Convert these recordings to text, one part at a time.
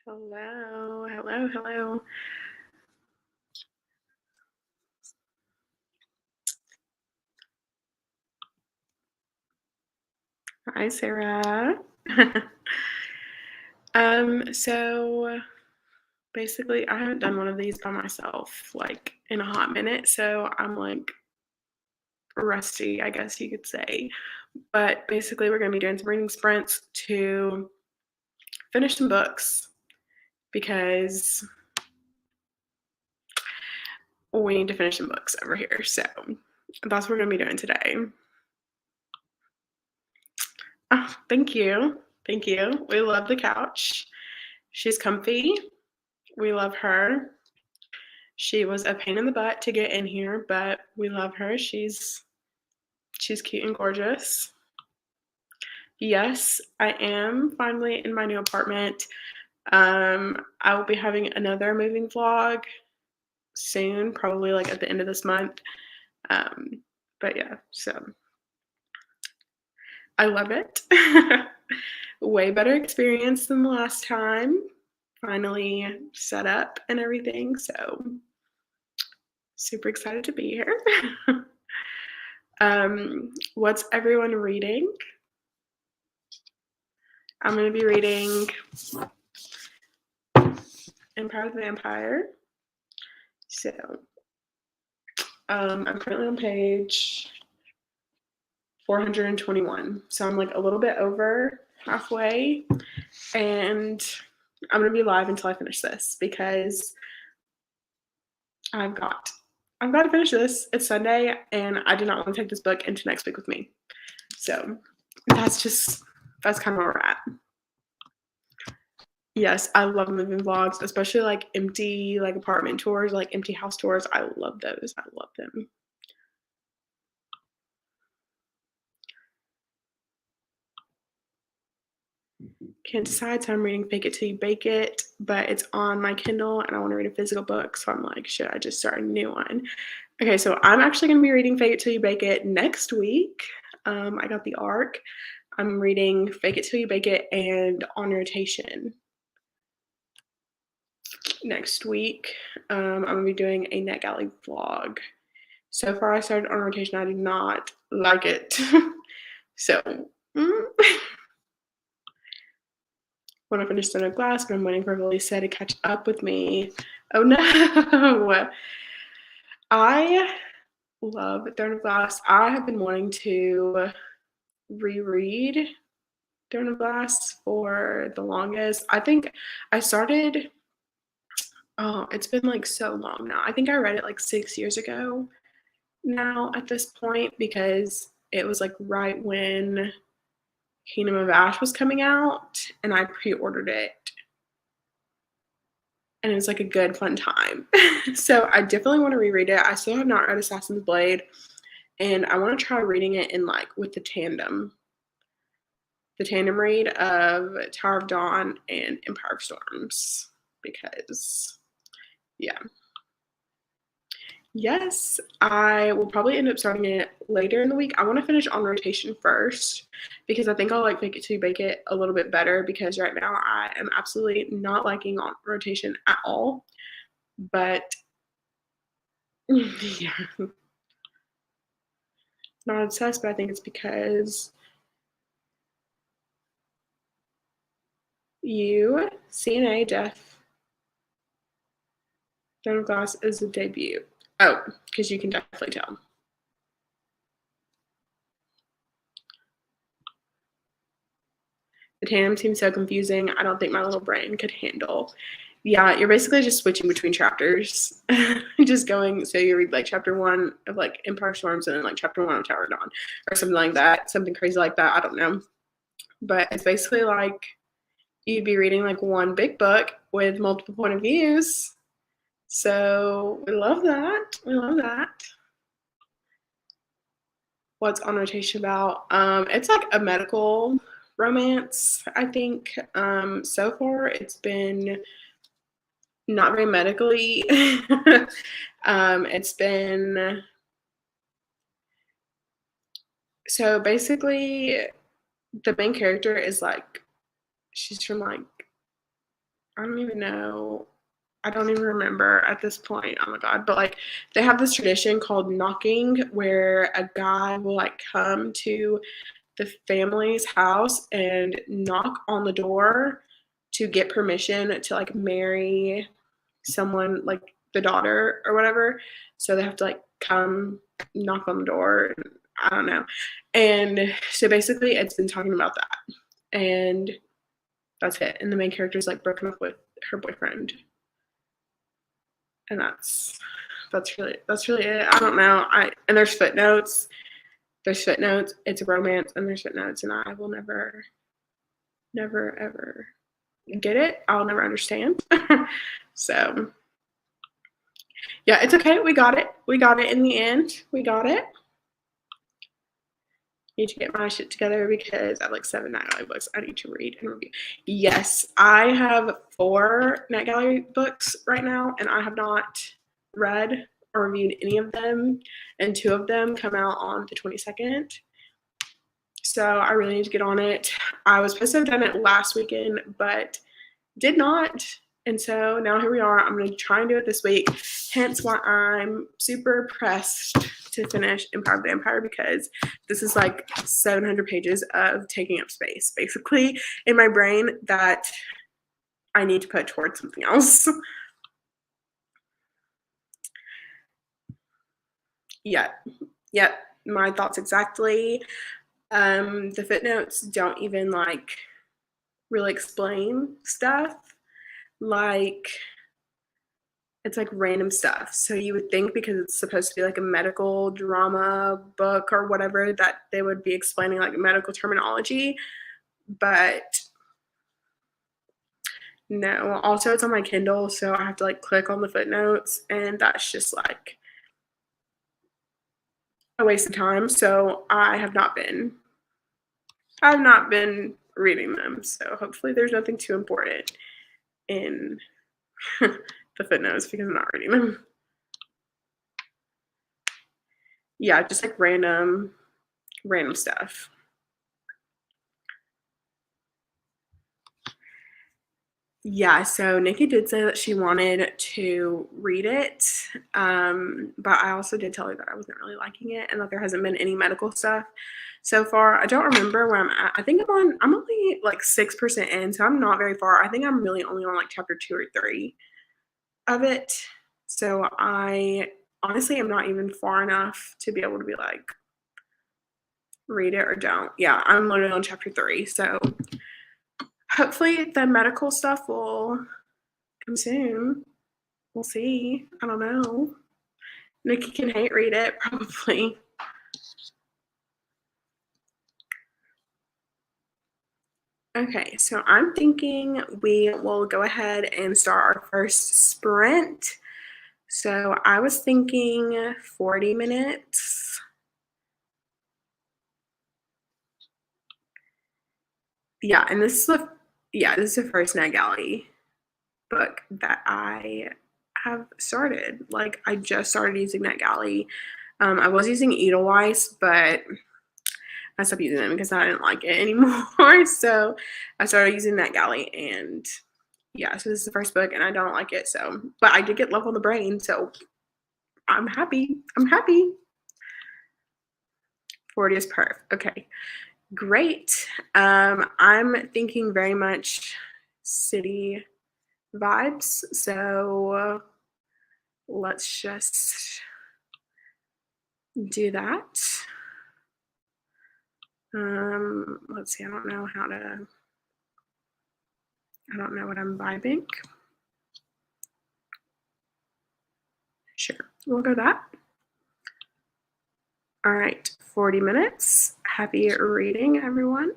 Hello, hello, hello. Hi, Sarah. so basically, I haven't done one of these by myself like in a hot minute, so I'm like rusty, I guess you could say. But basically, we're gonna be doing some reading sprints to finish some books because we need to finish some books over here. So that's what we're gonna be doing today. Oh, thank you. Thank you. We love the couch. She's comfy. We love her. She was a pain in the butt to get in here, but we love her. She's cute and gorgeous. Yes, I am finally in my new apartment. I will be having another moving vlog soon, probably like at the end of this month. But yeah, so I love it. Way better experience than the last time. Finally set up and everything, so super excited to be here. What's everyone reading? I'm going to be reading Empire of the Vampire. So, I'm currently on page 421. So I'm like a little bit over halfway. And I'm going to be live until I finish this because I've got to finish this. It's Sunday and I do not want to take this book into next week with me. So that's kind of where we're at. Yes, I love moving vlogs, especially like empty like apartment tours, like empty house tours. I love those. I love them. Can't decide, so I'm reading Fake It Till You Bake It, but it's on my Kindle and I want to read a physical book, so I'm like, should I just start a new one? Okay, so I'm actually going to be reading Fake It Till You Bake It next week. I got the ARC. I'm reading Fake It Till You Bake It and On Rotation next week. I'm going to be doing a NetGalley vlog. So far, I started On Rotation. I did not like it. So, when I finished Stone of Glass, but I'm waiting for Lisa to catch up with me. Oh no! I love Throne of Glass. I have been wanting to reread Throne of Glass for the longest. I think I started, oh, it's been like so long now. I think I read it like 6 years ago now at this point because it was like right when Kingdom of Ash was coming out and I pre-ordered it and it was like a good fun time. So I definitely want to reread it. I still have not read Assassin's Blade and I want to try reading it in like with the tandem read of Tower of Dawn and Empire of Storms because yeah. Yes, I will probably end up starting it later in the week. I want to finish On Rotation first because I think I'll like Fake It Till You Bake It a little bit better because right now I am absolutely not liking On Rotation at all. But yeah, not obsessed, but I think it's because you, CNA Death, Throne of Glass is a debut. Oh, because you can definitely tell. The tandem seems so confusing. I don't think my little brain could handle. Yeah, you're basically just switching between chapters. Just going, so you read like chapter one of like Empire Storms and then like chapter one of Tower of Dawn or something like that. Something crazy like that. I don't know. But it's basically like you'd be reading like one big book with multiple point of views. So we love that. We love that. What's On Rotation about? It's like a medical romance, I think. So far it's been not very medically. It's been so basically the main character is like she's from like I don't even know. I don't even remember at this point. Oh my god. But like they have this tradition called knocking where a guy will like come to the family's house and knock on the door to get permission to like marry someone like the daughter or whatever. So they have to like come knock on the door. I don't know. And so basically it's been talking about that. And that's it. And the main character is like broken up with her boyfriend. And that's really it. I don't know. And there's footnotes. There's footnotes. It's a romance and there's footnotes and I will never ever get it. I'll never understand. So yeah, it's okay. We got it. We got it in the end. We got it. Need to get my shit together because I have like 7 Night Gallery books I need to read and review. Yes, I have 4 Night Gallery books right now, and I have not read or reviewed any of them, and 2 of them come out on the 22nd. So I really need to get on it. I was supposed to have done it last weekend, but did not. And so now here we are. I'm going to try and do it this week. Hence why I'm super pressed to finish Empire of the Empire because this is like 700 pages of taking up space, basically, in my brain that I need to put towards something else. Yep, my thoughts exactly. The footnotes don't even like really explain stuff. Like it's like random stuff. So you would think because it's supposed to be like a medical drama book or whatever that they would be explaining like medical terminology, but no. Also, it's on my Kindle, so I have to like click on the footnotes, and that's just like a waste of time. So I've not been reading them. So hopefully there's nothing too important in the footnotes because I'm not reading them. Yeah, just like random stuff. Yeah, so Nikki did say that she wanted to read it, but I also did tell her that I wasn't really liking it and that there hasn't been any medical stuff so far. I don't remember where I'm at. I think I'm only like 6% in, so I'm not very far. I think I'm really only on like chapter 2 or 3 of it. So I honestly am not even far enough to be able to be like, read it or don't. Yeah, I'm literally on chapter 3. So hopefully the medical stuff will come soon. We'll see. I don't know. Nikki can hate read it, probably. Okay, so I'm thinking we will go ahead and start our first sprint. So I was thinking 40 minutes. Yeah, and this is the first Night Gallery book that I have started. Like I just started using NetGalley. I was using Edelweiss, but I stopped using them because I didn't like it anymore. So I started using NetGalley, and yeah, so this is the first book, and I don't like it. So, but I did get Love on the Brain, so I'm happy. 40 is perfect. Okay, great. I'm thinking very much city vibes. So let's just do that. Let's see. I don't know what I'm vibing. Sure, we'll go that. All right, 40 minutes. Happy reading, everyone.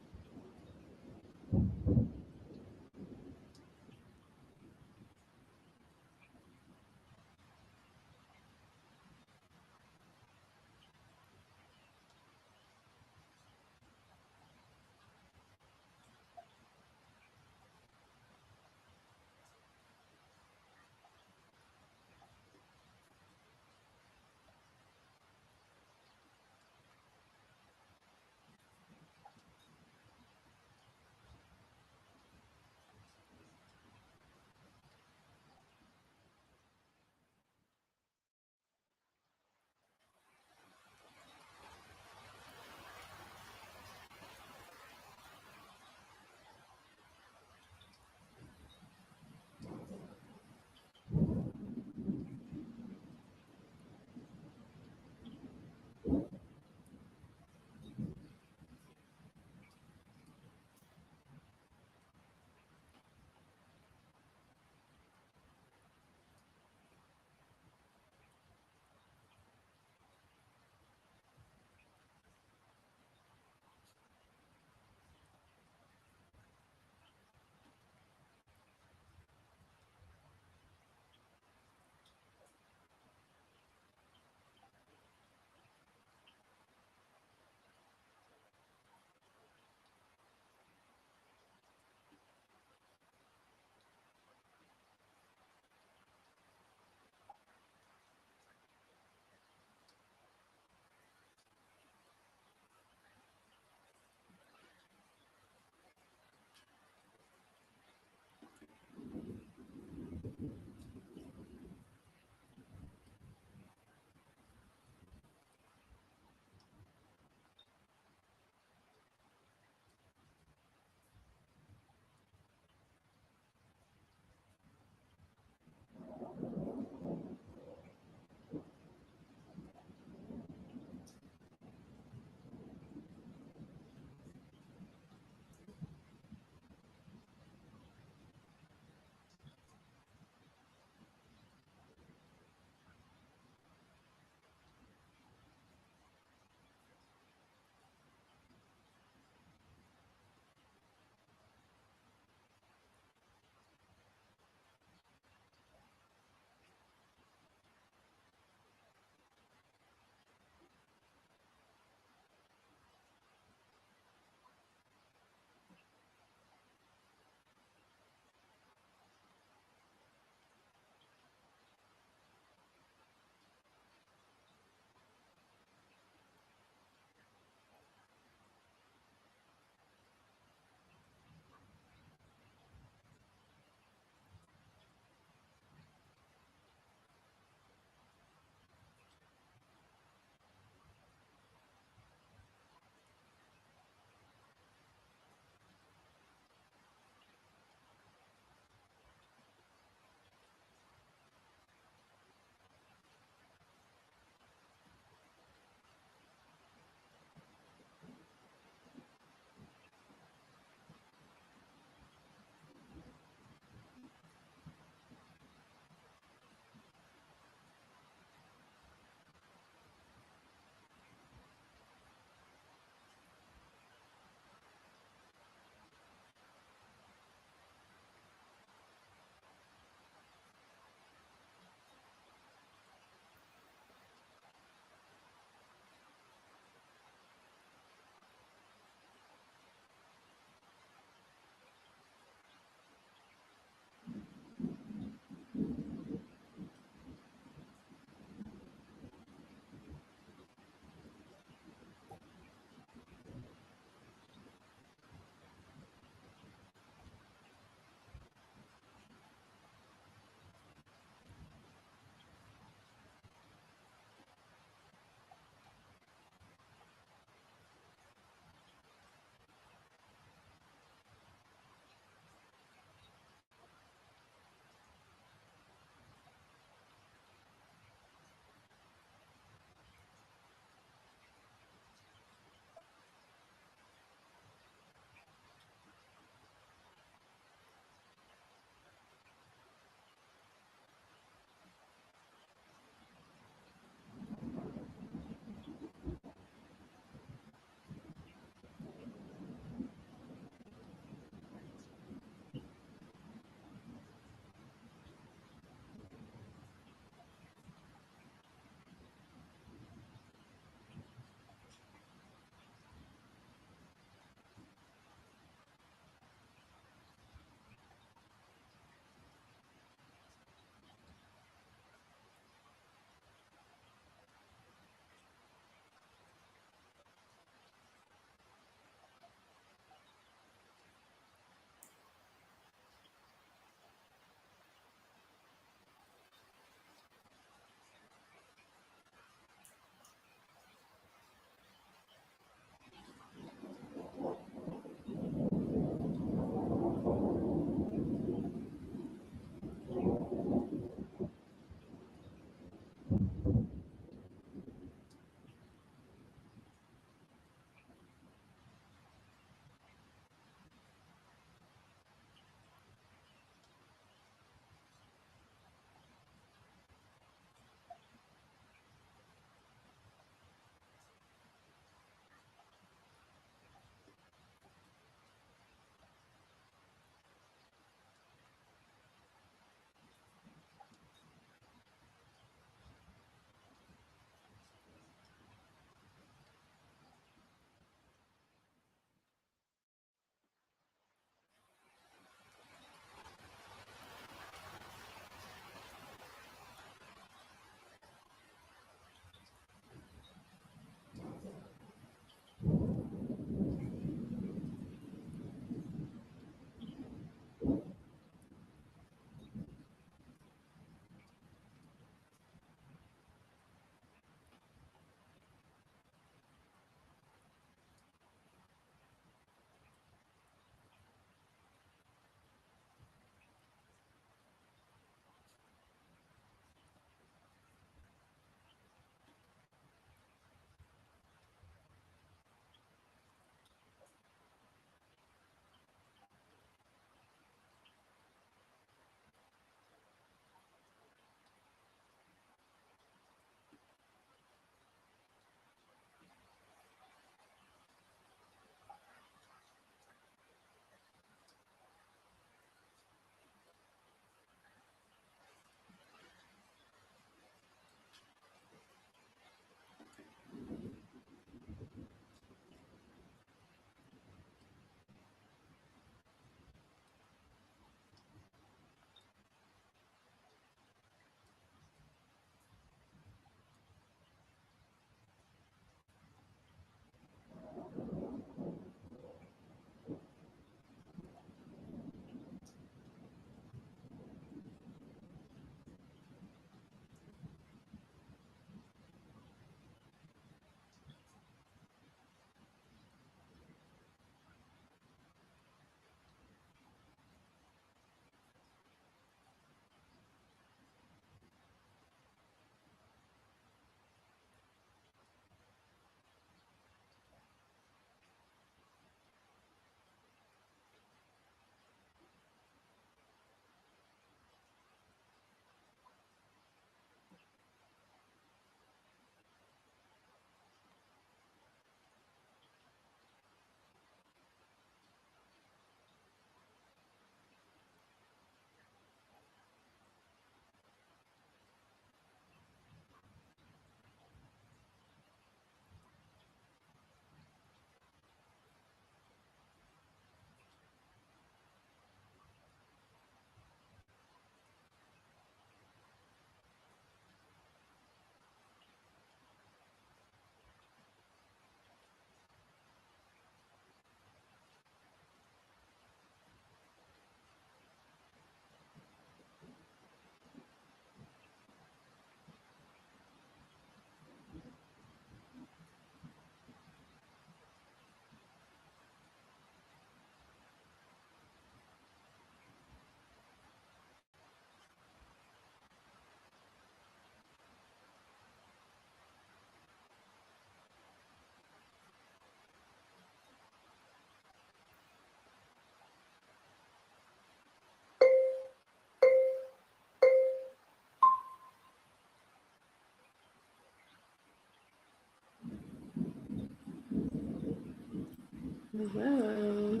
Hello.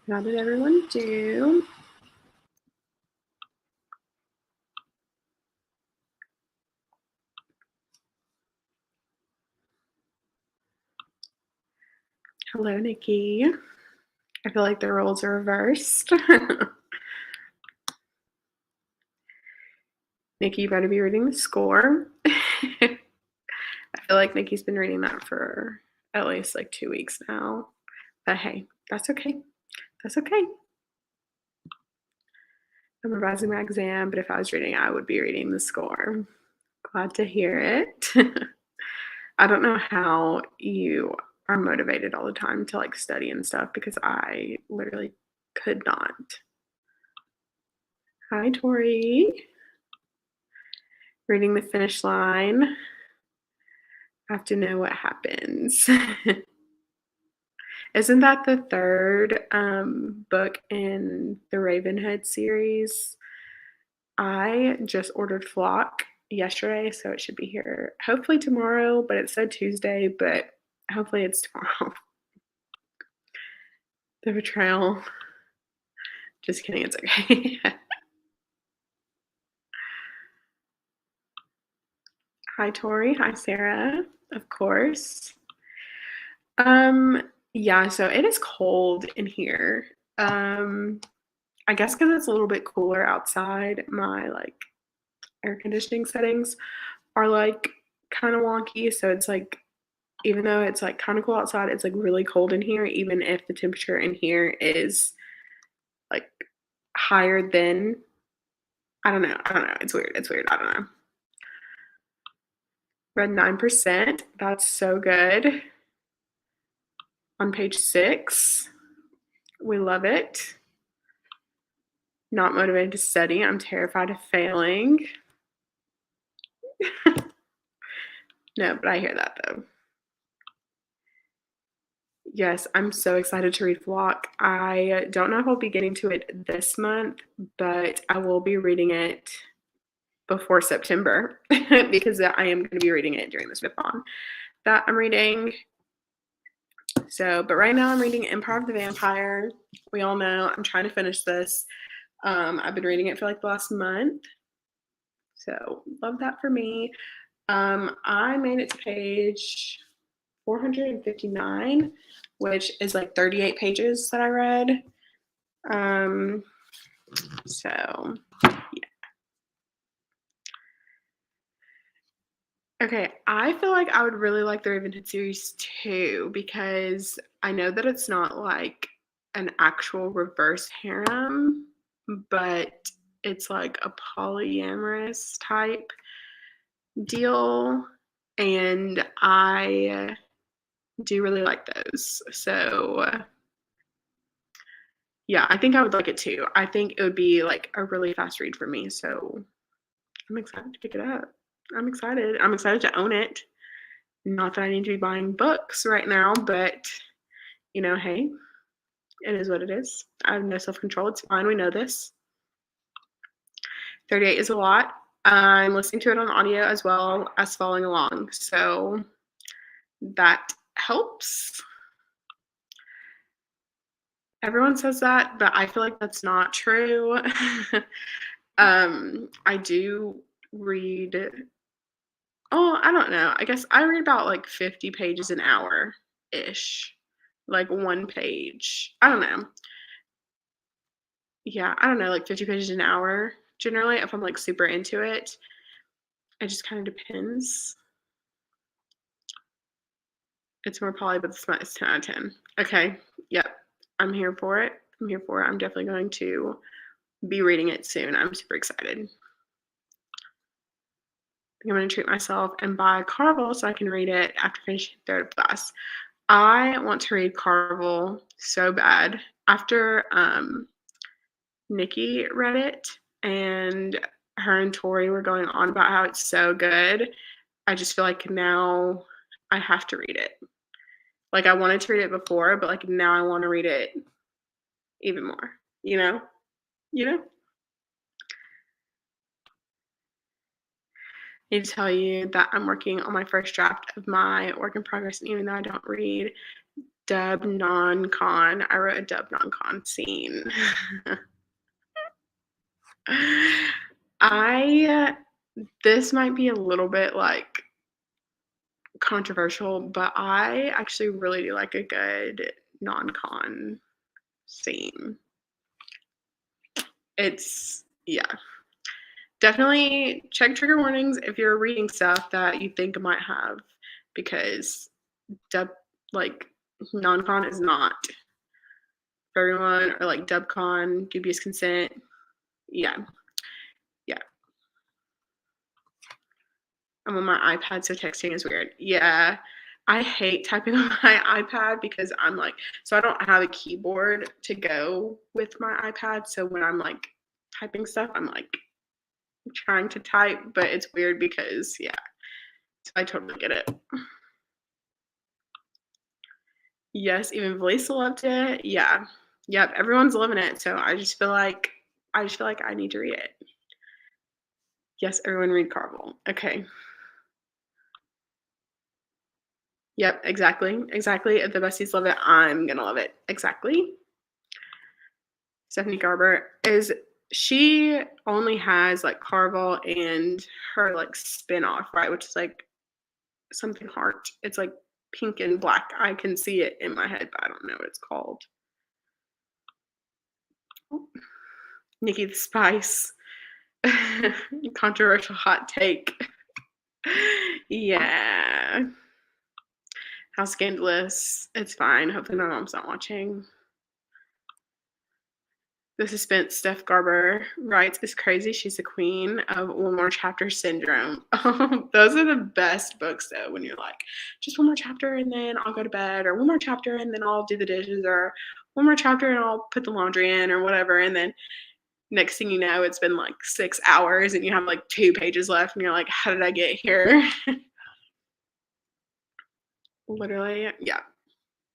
How did everyone do? Hello, Nikki. I feel like the roles are reversed. Nikki, you better be reading the score. I feel like Nikki's been reading that for at least like 2 weeks now. But hey, that's okay. That's okay. I'm revising my exam, but if I was reading, I would be reading the score. Glad to hear it. I don't know how you are motivated all the time to like study and stuff because I literally could not. Hi, Tori. Reading the finish line. I have to know what happens. Isn't that the third book in the Ravenhood series? I just ordered Flock yesterday, so it should be here hopefully tomorrow, but it said Tuesday, but hopefully it's tomorrow. The betrayal. Just kidding, it's okay. Hi, Tori. Hi, Sarah. Of course. Yeah, so it is cold in here. I guess because it's a little bit cooler outside, my like air conditioning settings are like kind of wonky. So it's like, even though it's like kind of cool outside, it's like really cold in here, even if the temperature in here is like higher than, I don't know. I don't know. It's weird. It's weird. I don't know. Read 9%. That's so good. On page 6. We love it. Not motivated to study. I'm terrified of failing. No, but I hear that though. Yes, I'm so excited to read Flock. I don't know if I'll be getting to it this month, but I will be reading it before September because I am going to be reading it during this marathon that I'm reading. So, but right now I'm reading Empire of the Vampire. We all know I'm trying to finish this. I've been reading it for like the last month. So, love that for me. I made it to page 459, which is like 38 pages that I read. So yeah. Okay, I feel like I would really like the Ravenhood series too because I know that it's not like an actual reverse harem, but it's like a polyamorous type deal, and I do really like those. So yeah, I think I would like it too. I think it would be like a really fast read for me. So I'm excited to pick it up. I'm excited. I'm excited to own it. Not that I need to be buying books right now, but hey, it is what it is. I have no self control. It's fine. We know this. 38 is a lot. I'm listening to it on audio as well as following along. So that helps. Everyone says that, but I feel like that's not true. I do read, oh, I don't know. I guess I read about like 50 pages an hour ish, like one page. I don't know. Yeah, I don't know, like 50 pages an hour generally if I'm like super into it. It just kind of depends. It's more probably, but it's 10 out of 10. Okay. Yep. I'm here for it. I'm here for it. I'm definitely going to be reading it soon. I'm super excited. I'm going to treat myself and buy Carvel so I can read it after finishing third class. I want to read Carvel so bad. After Nikki read it and her and Tori were going on about how it's so good, I just feel like now I have to read it. Like I wanted to read it before, but like now I want to read it even more, you know? You know? need to tell you that I'm working on my first draft of my work in progress, and even though I don't read dub non-con, I wrote a dub non-con scene. I this might be a little bit, like, controversial, but I actually really do like a good non-con scene. It's yeah. Definitely check trigger warnings if you're reading stuff that you think it might have, because dub like non-con is not for everyone, or like dubcon, dubious consent. Yeah, yeah. I'm on my iPad, so texting is weird. Yeah. I hate typing on my iPad because I'm like, so I don't have a keyboard to go with my iPad. So when I'm like typing stuff, I'm like trying to type, but it's weird because, yeah, so I totally get it. Yes, even Valisa loved it. Yeah. Yep, everyone's loving it. So I just feel like I need to read it. Yes, everyone read Carvel. Okay. Yep, exactly. Exactly. If the besties love it, I'm gonna love it. Exactly. Stephanie Garber is she only has like Carvel and her like spin-off, right? Which is like something heart. It's like pink and black. I can see it in my head, but I don't know what it's called. Nikki the Spice. Controversial hot take. Yeah. How scandalous. It's fine. Hopefully my mom's not watching. The suspense Steph Garber writes is crazy. She's the queen of one more chapter syndrome. Those are the best books though, when you're like, just one more chapter and then I'll go to bed, or one more chapter and then I'll do the dishes, or one more chapter and I'll put the laundry in, or whatever. And then next thing you know, it's been like 6 hours and you have like 2 pages left and you're like, how did I get here? Literally, yeah,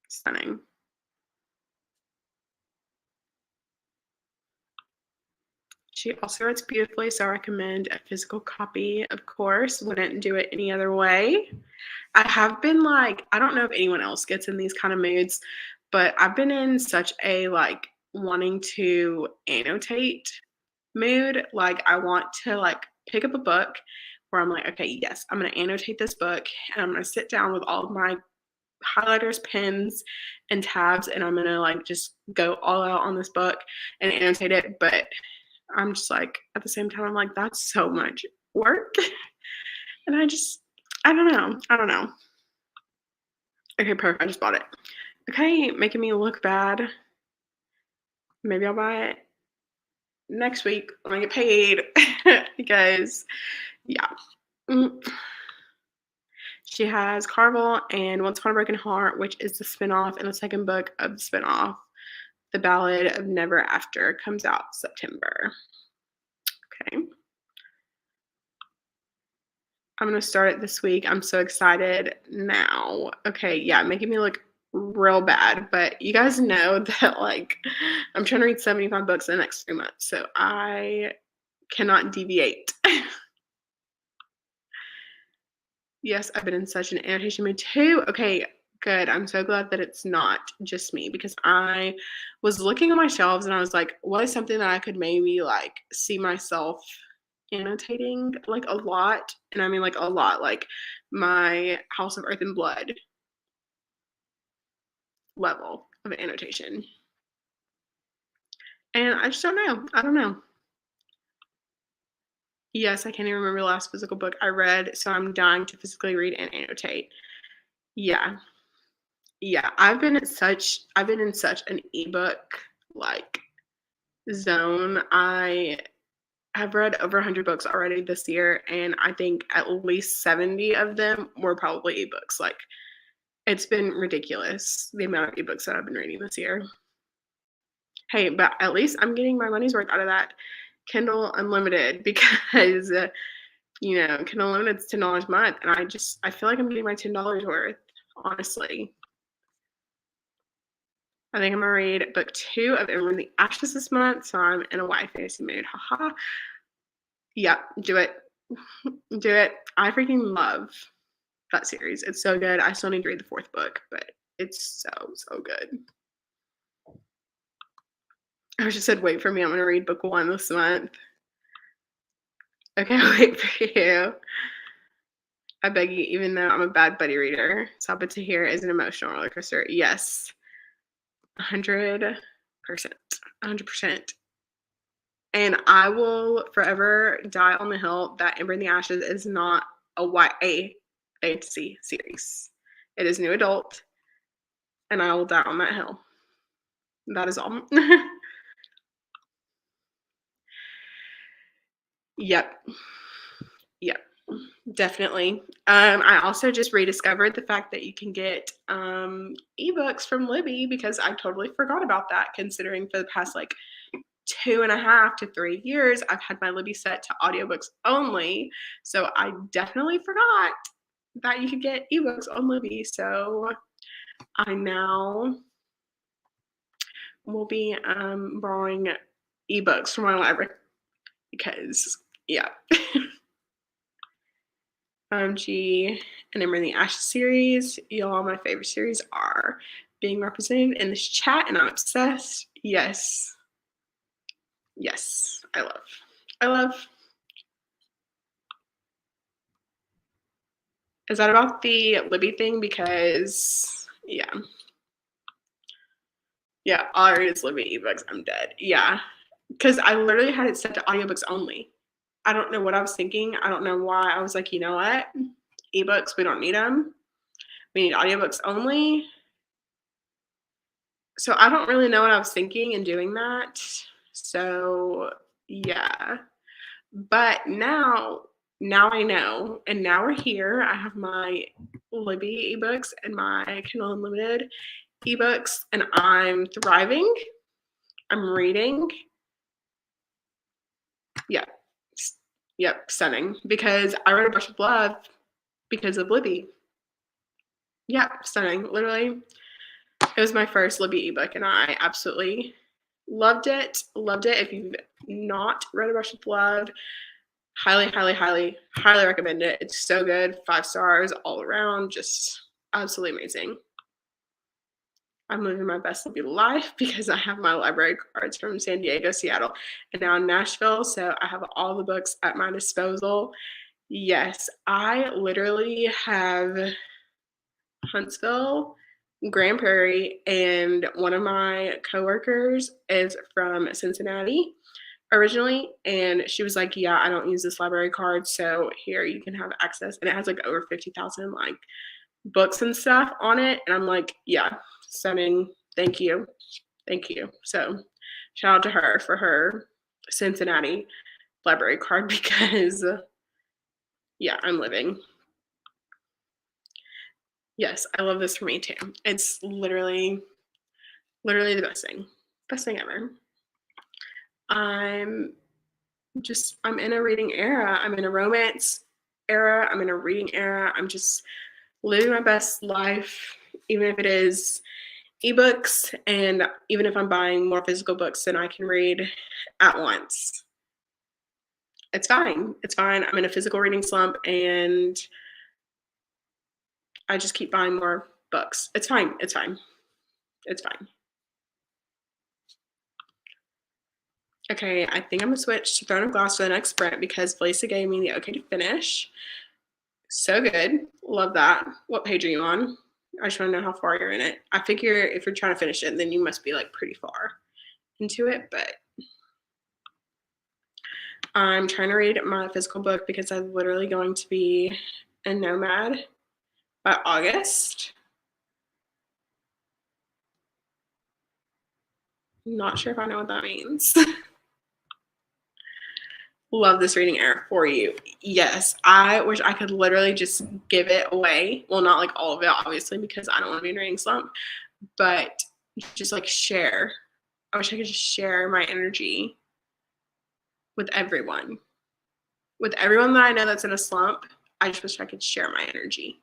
stunning. She also writes beautifully, so I recommend a physical copy, of course. Wouldn't do it any other way. I have been like, I don't know if anyone else gets in these kind of moods, but I've been in such a like wanting to annotate mood. Like I want to like pick up a book where I'm like, okay, yes, I'm gonna annotate this book and I'm gonna sit down with all of my highlighters, pens, and tabs, and I'm gonna like just go all out on this book and annotate it. But I'm just like, at the same time, I'm like, that's so much work. And I don't know. I don't know. Okay, perfect. I just bought it. Okay, making me look bad. Maybe I'll buy it next week when I get paid. Because, yeah. Mm. She has Carvel and Once Upon a Broken Heart, which is the spinoff and the second book of the spinoff. The Ballad of Never After comes out September. Okay. I'm gonna start it this week. I'm so excited now. Okay, yeah, making me look real bad, but you guys know that like I'm trying to read 75 books in the next 3 months, so I cannot deviate. Yes, I've been in such an annotation mood too. Okay, good. I'm so glad that it's not just me, because I was looking on my shelves and I was like, what is something that I could maybe like see myself annotating like a lot? And I mean like a lot, like my House of Earth and Blood level of annotation. And I just don't know. I don't know. Yes, I can't even remember the last physical book I read, so I'm dying to physically read and annotate. Yeah. Yeah, I've been in such an ebook like zone. I have read over 100 books already this year, and I think at least 70 of them were probably ebooks. Like it's been ridiculous the amount of ebooks that I've been reading this year. Hey, but at least I'm getting my money's worth out of that Kindle Unlimited because Kindle Unlimited's $10 a month, and I feel like I'm getting my $10 worth, honestly. I think I'm gonna read book 2 of Ember in the Ashes this month, so I'm in a YA fantasy mood. Haha. Yeah, do it. Do it. I freaking love that series. It's so good. I still need to read the 4th book, but it's so, so good. I just said, wait for me. I'm going to read book 1 this month. Okay, wait for you. I beg you, even though I'm a bad buddy reader, Sabbath to Hear is an emotional roller coaster. Yes. 100%. 100%. And I will forever die on the hill that Amber in the Ashes is not a YA fantasy series. It is new adult, and I will die on that hill. That is all. Yep. Yep. Definitely. I also just rediscovered the fact that you can get ebooks from Libby because I totally forgot about that, considering for the past like 2.5 to 3 years, I've had my Libby set to audiobooks only. So I definitely forgot that you could get ebooks on Libby. So I now will be borrowing ebooks from my library because, yeah. OMG and Ember in the Ashes series. Y'all, my favorite series are being represented in this chat, and I'm obsessed. Yes. Yes. I love. Is that about the Libby thing? Because, yeah. Yeah, all I read is Libby ebooks. I'm dead. Yeah. Because I literally had it set to audiobooks only. I don't know what I was thinking. I don't know why. I was like, you know what? Ebooks, we don't need them. We need audiobooks only. So I don't really know what I was thinking in doing that. So, yeah. But now I know, and now we're here. I have my Libby ebooks and my Kindle Unlimited ebooks, and I'm thriving. I'm reading. Yeah. Yep, stunning. Because I read A Brush with Love because of Libby. Yeah, stunning. Literally, it was my first Libby ebook, and I absolutely loved it. Loved it. If you've not read A Brush with Love, highly, highly, highly, highly recommend it. It's so good. 5 stars all around. Just absolutely amazing. I'm living my best Libby life because I have my library cards from San Diego, Seattle, and now in Nashville. So I have all the books at my disposal. Yes, I literally have Huntsville, Grand Prairie, and one of my coworkers is from Cincinnati originally, and she was like, yeah, I don't use this library card, so here you can have access. And it has like over 50,000 like books and stuff on it, and I'm like, yeah, stunning. Thank you. So shout out to her for her Cincinnati library card because yeah, I'm living. Yes, I love this for me too. It's literally the best thing ever. I'm in a reading era. I'm in a romance era. I'm in a reading era. I'm just living my best life, even if it is ebooks, and even if I'm buying more physical books than I can read at once. It's fine. It's fine. I'm in a physical reading slump, and I just keep buying more books. It's fine. It's fine. It's fine. Okay, I think I'm gonna switch to Throne of Glass for the next sprint because Felisa gave me the okay to finish. So good. Love that. What page are you on? I just want to know how far you're in it. I figure if you're trying to finish it, then you must be like pretty far into it, but I'm trying to read my physical book because I'm literally going to be a nomad by August. Not sure if I know what that means. Love this reading era for you. Yes, I wish I could literally just give it away. Well, not like all of it, obviously, because I don't want to be in a reading slump, but just like share. I wish I could just share my energy with everyone. With everyone that I know that's in a slump, I just wish I could share my energy.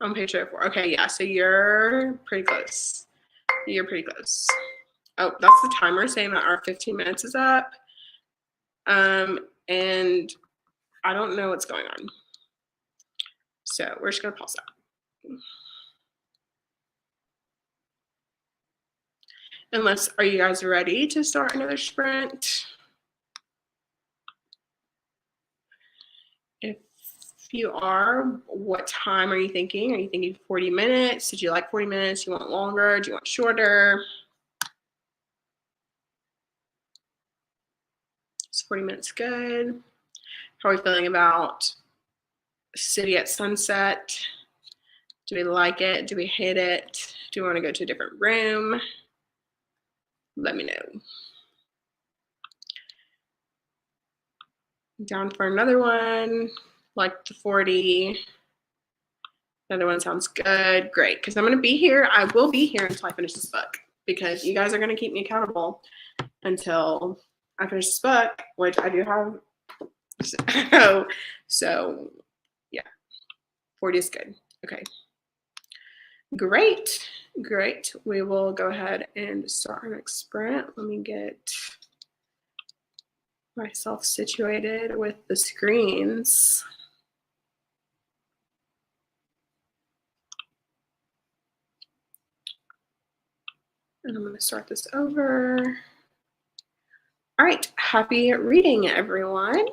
On page 4. Okay, yeah, so you're pretty close. You're pretty close. Oh, that's the timer saying that our 15 minutes is up. and I don't know what's going on. So we're just gonna pause that. Unless, are you guys ready to start another sprint? If you are, what time are you thinking? Are you thinking 40 minutes? Did you like 40 minutes? Do you want longer? Do you want shorter? Is 40 minutes good? How are we feeling about City at Sunset? Do we like it? Do we hate it? Do we want to go to a different room? Let me know. Down for another one, like the 40. Another one sounds good. Great, because I'm going to be here. I will be here until I finish this book, because you guys are going to keep me accountable until I finish this book, which I do have. So yeah, 40 is good. Okay. Great. We will go ahead and start our next sprint. Let me get myself situated with the screens. And I'm going to start this over. All right. Happy reading, everyone.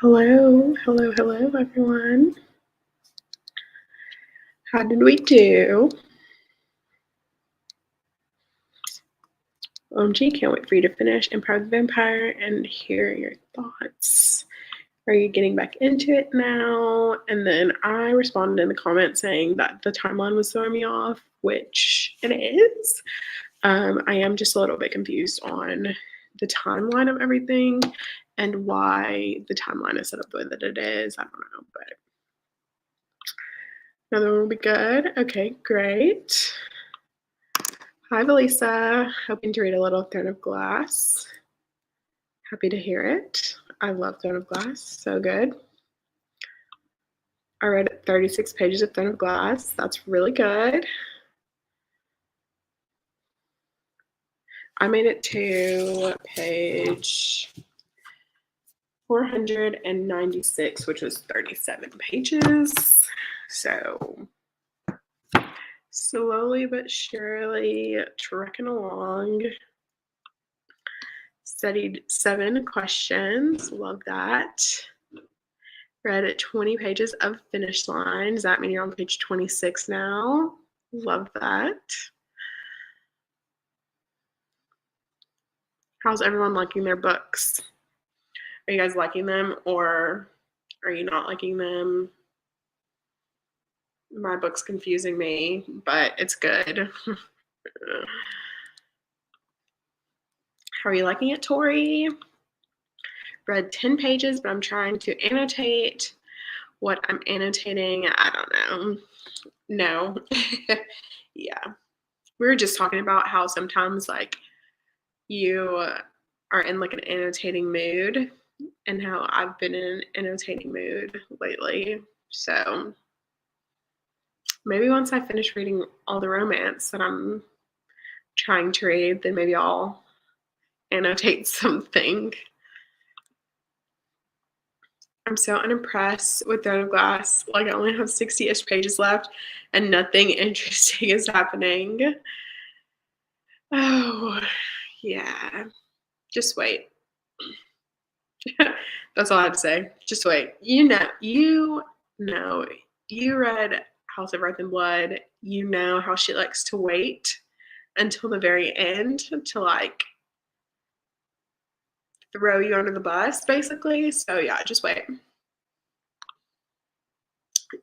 Hello, hello, hello, everyone. How did we do? OMG, can't wait for you to finish Empire the Vampire and hear your thoughts. Are you getting back into it now? And then I responded in the comments saying that the timeline was throwing me off, which it is. I am just a little bit confused on the timeline of everything and why the timeline is set up the way that it is. I don't know, but another one will be good. Okay, great. Hi, Valisa. Hoping to read a little Throne of Glass. Happy to hear it. I love Throne of Glass. So good. I read 36 pages of Throne of Glass. That's really good. I made it to page 496, which was 37 pages. So slowly but surely trekking along. Studied 7 questions. Love that. Read 20 pages of Finish Line. Does that mean you're on page 26 now? Love that. How's everyone liking their books? Are you guys liking them or are you not liking them? My book's confusing me, but it's good. How are you liking it, Tori? Read 10 pages, but I'm trying to annotate. What I'm annotating, I don't know. No. Yeah. We were just talking about how sometimes like you are in like an annotating mood and how I've been in an annotating mood lately. So maybe once I finish reading all the romance that I'm trying to read, then maybe I'll annotate something. I'm so unimpressed with Throne of Glass. Like I only have 60-ish pages left and nothing interesting is happening. Oh, yeah. Just wait. That's all I have to say. Just wait. You read House of Earth and Blood. You know how she likes to wait until the very end to like throw you under the bus, basically. So yeah, just wait.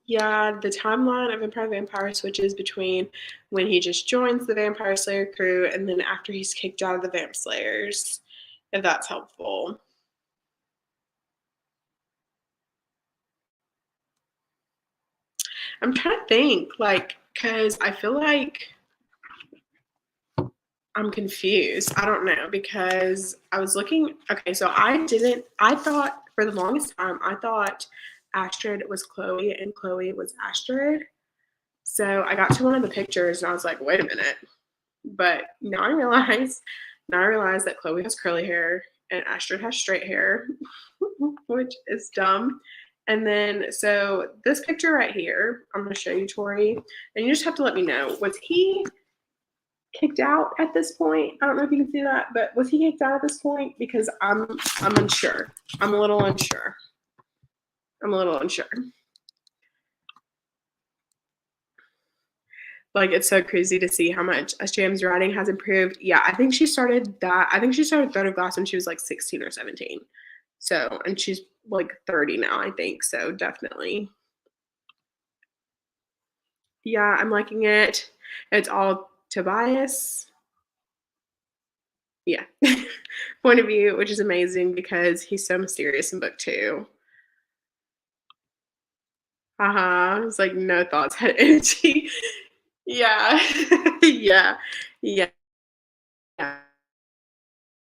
Yeah, the timeline of Empire Vampire switches between when he just joins the Vampire Slayer crew and then after he's kicked out of the Vamp Slayers, if that's helpful. I'm trying to think, like, because I feel like I'm confused. I don't know because I was looking. Okay, so I thought for the longest time, I thought Astrid was Chloe and Chloe was Astrid. So I got to one of the pictures and I was like, wait a minute. But now I realize that Chloe has curly hair and Astrid has straight hair, which is dumb. And then, so this picture right here, I'm going to show you, Tori, and you just have to let me know. Was he kicked out at this point? I don't know if you can see that, but was he kicked out at this point? Because I'm unsure. I'm a little unsure. Like it's so crazy to see how much SJM's writing has improved. Yeah, I think she started Throne of Glass when she was like 16 or 17. So, and she's like 30 now, I think. So definitely. Yeah, I'm liking it. It's all Tobias. Yeah. Point of view, which is amazing because he's so mysterious in book 2. Uh-huh. It's like no thoughts had energy. Yeah. Yeah. Yeah.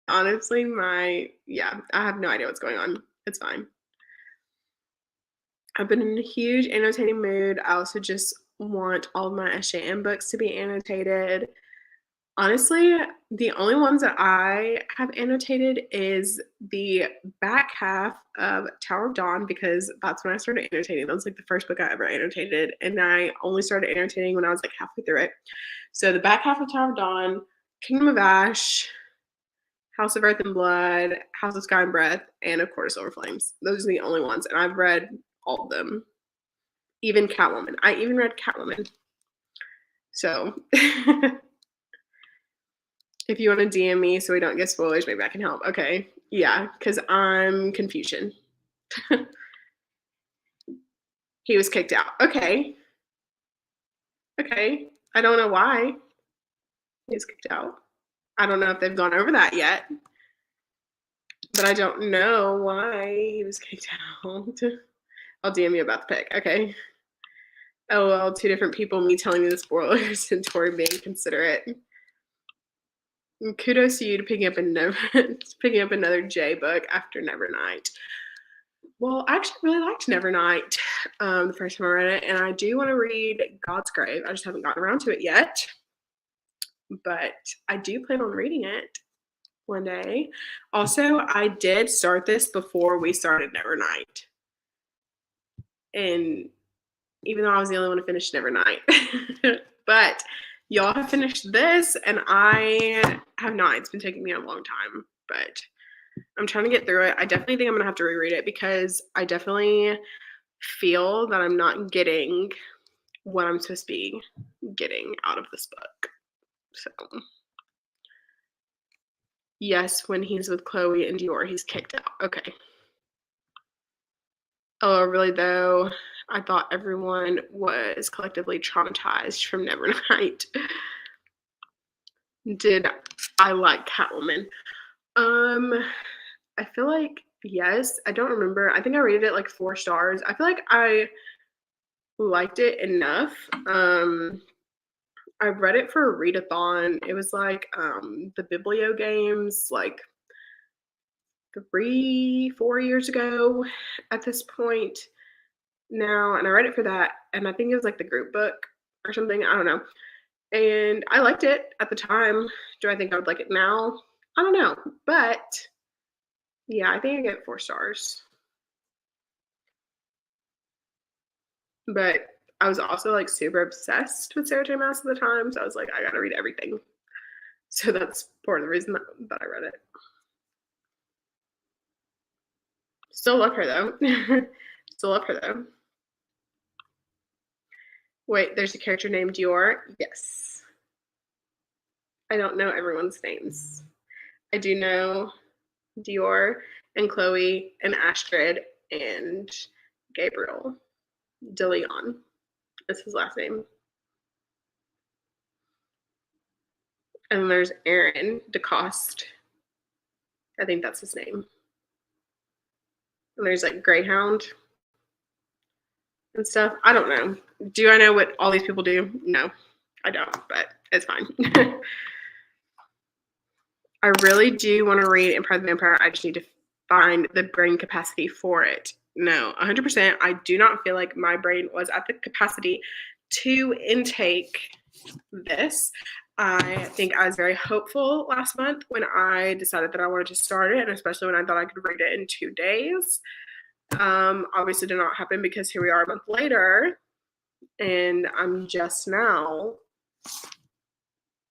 Honestly, I have no idea what's going on. It's fine. I've been in a huge annotating mood. I also just want all of my SJM books to be annotated. Honestly, the only ones that I have annotated is the back half of Tower of Dawn because that's when I started annotating. That was like the first book I ever annotated, and I only started annotating when I was like halfway through it. So the back half of Tower of Dawn, Kingdom of Ash, House of Earth and Blood, House of Sky and Breath, and of course Silver Flames. Those are the only ones, and I've read all of them. Even Catwoman. I even read Catwoman. So if you want to DM me so we don't get spoilers, maybe I can help. Okay. Yeah, because I'm Confucian. He was kicked out. Okay. Okay. I don't know why he was kicked out. I don't know if they've gone over that yet. But I don't know why he was kicked out. I'll DM you about the pick. Okay. Oh well, two different people, me telling you the spoilers and Tori being considerate. And kudos to you to picking up another J book after Nevernight. Well, I actually really liked Nevernight the first time I read it, and I do want to read God's Grave. I just haven't gotten around to it yet, but I do plan on reading it one day. Also, I did start this before we started Nevernight, and even though I was the only one to finish Nevernight, but y'all have finished this, and I have not. It's been taking me a long time, but I'm trying to get through it. I definitely think I'm gonna have to reread it because I definitely feel that I'm not getting what I'm supposed to be getting out of this book. So, yes, when he's with Chloe and Dior, he's kicked out. Okay. Oh, really though? I thought everyone was collectively traumatized from Nevernight. Did I like Catwoman? I feel like yes. I don't remember. I think I rated it like 4 stars. I feel like I liked it enough. I read it for a readathon. It was like the Biblio games, like 3-4 years ago at this point now, and I read it for that, and I think it was like the group book or something. I don't know. And I liked it at the time. Do I think I would like it now? I don't know. But yeah, I think I get 4 stars. But I was also like super obsessed with Sarah J. Maas at the time. So I was like, I gotta read everything. So that's part of the reason that I read it. Still love her though. Still love her though. Wait, there's a character named Dior? Yes. I don't know everyone's names. I do know Dior and Chloe and Astrid and Gabriel DeLeon is his last name. And there's Aaron DeCoste. I think that's his name. And there's like Greyhound and stuff. I don't know. Do I know what all these people do? No, I don't, but it's fine. I really do want to read Empire of the Vampire. I just need to find the brain capacity for it. No, 100%. I do not feel like my brain was at the capacity to intake this. I think I was very hopeful last month when I decided that I wanted to start it, and especially when I thought I could read it in 2 days. Obviously did not happen because here we are a month later, and I'm just now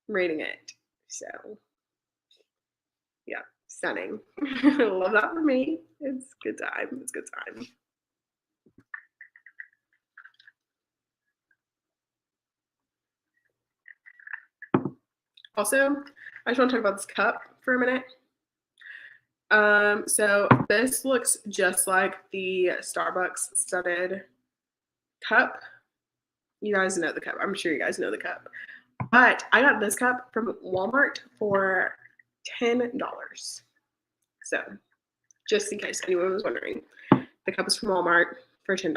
reading it. So, yeah, stunning. Love that for me. It's good time. It's good time. Also, I just want to talk about this cup for a minute. So this looks just like the Starbucks studded cup. You guys know the cup. I'm sure you guys know the cup. But I got this cup from Walmart for $10. So just in case anyone was wondering, the cup is from Walmart for $10.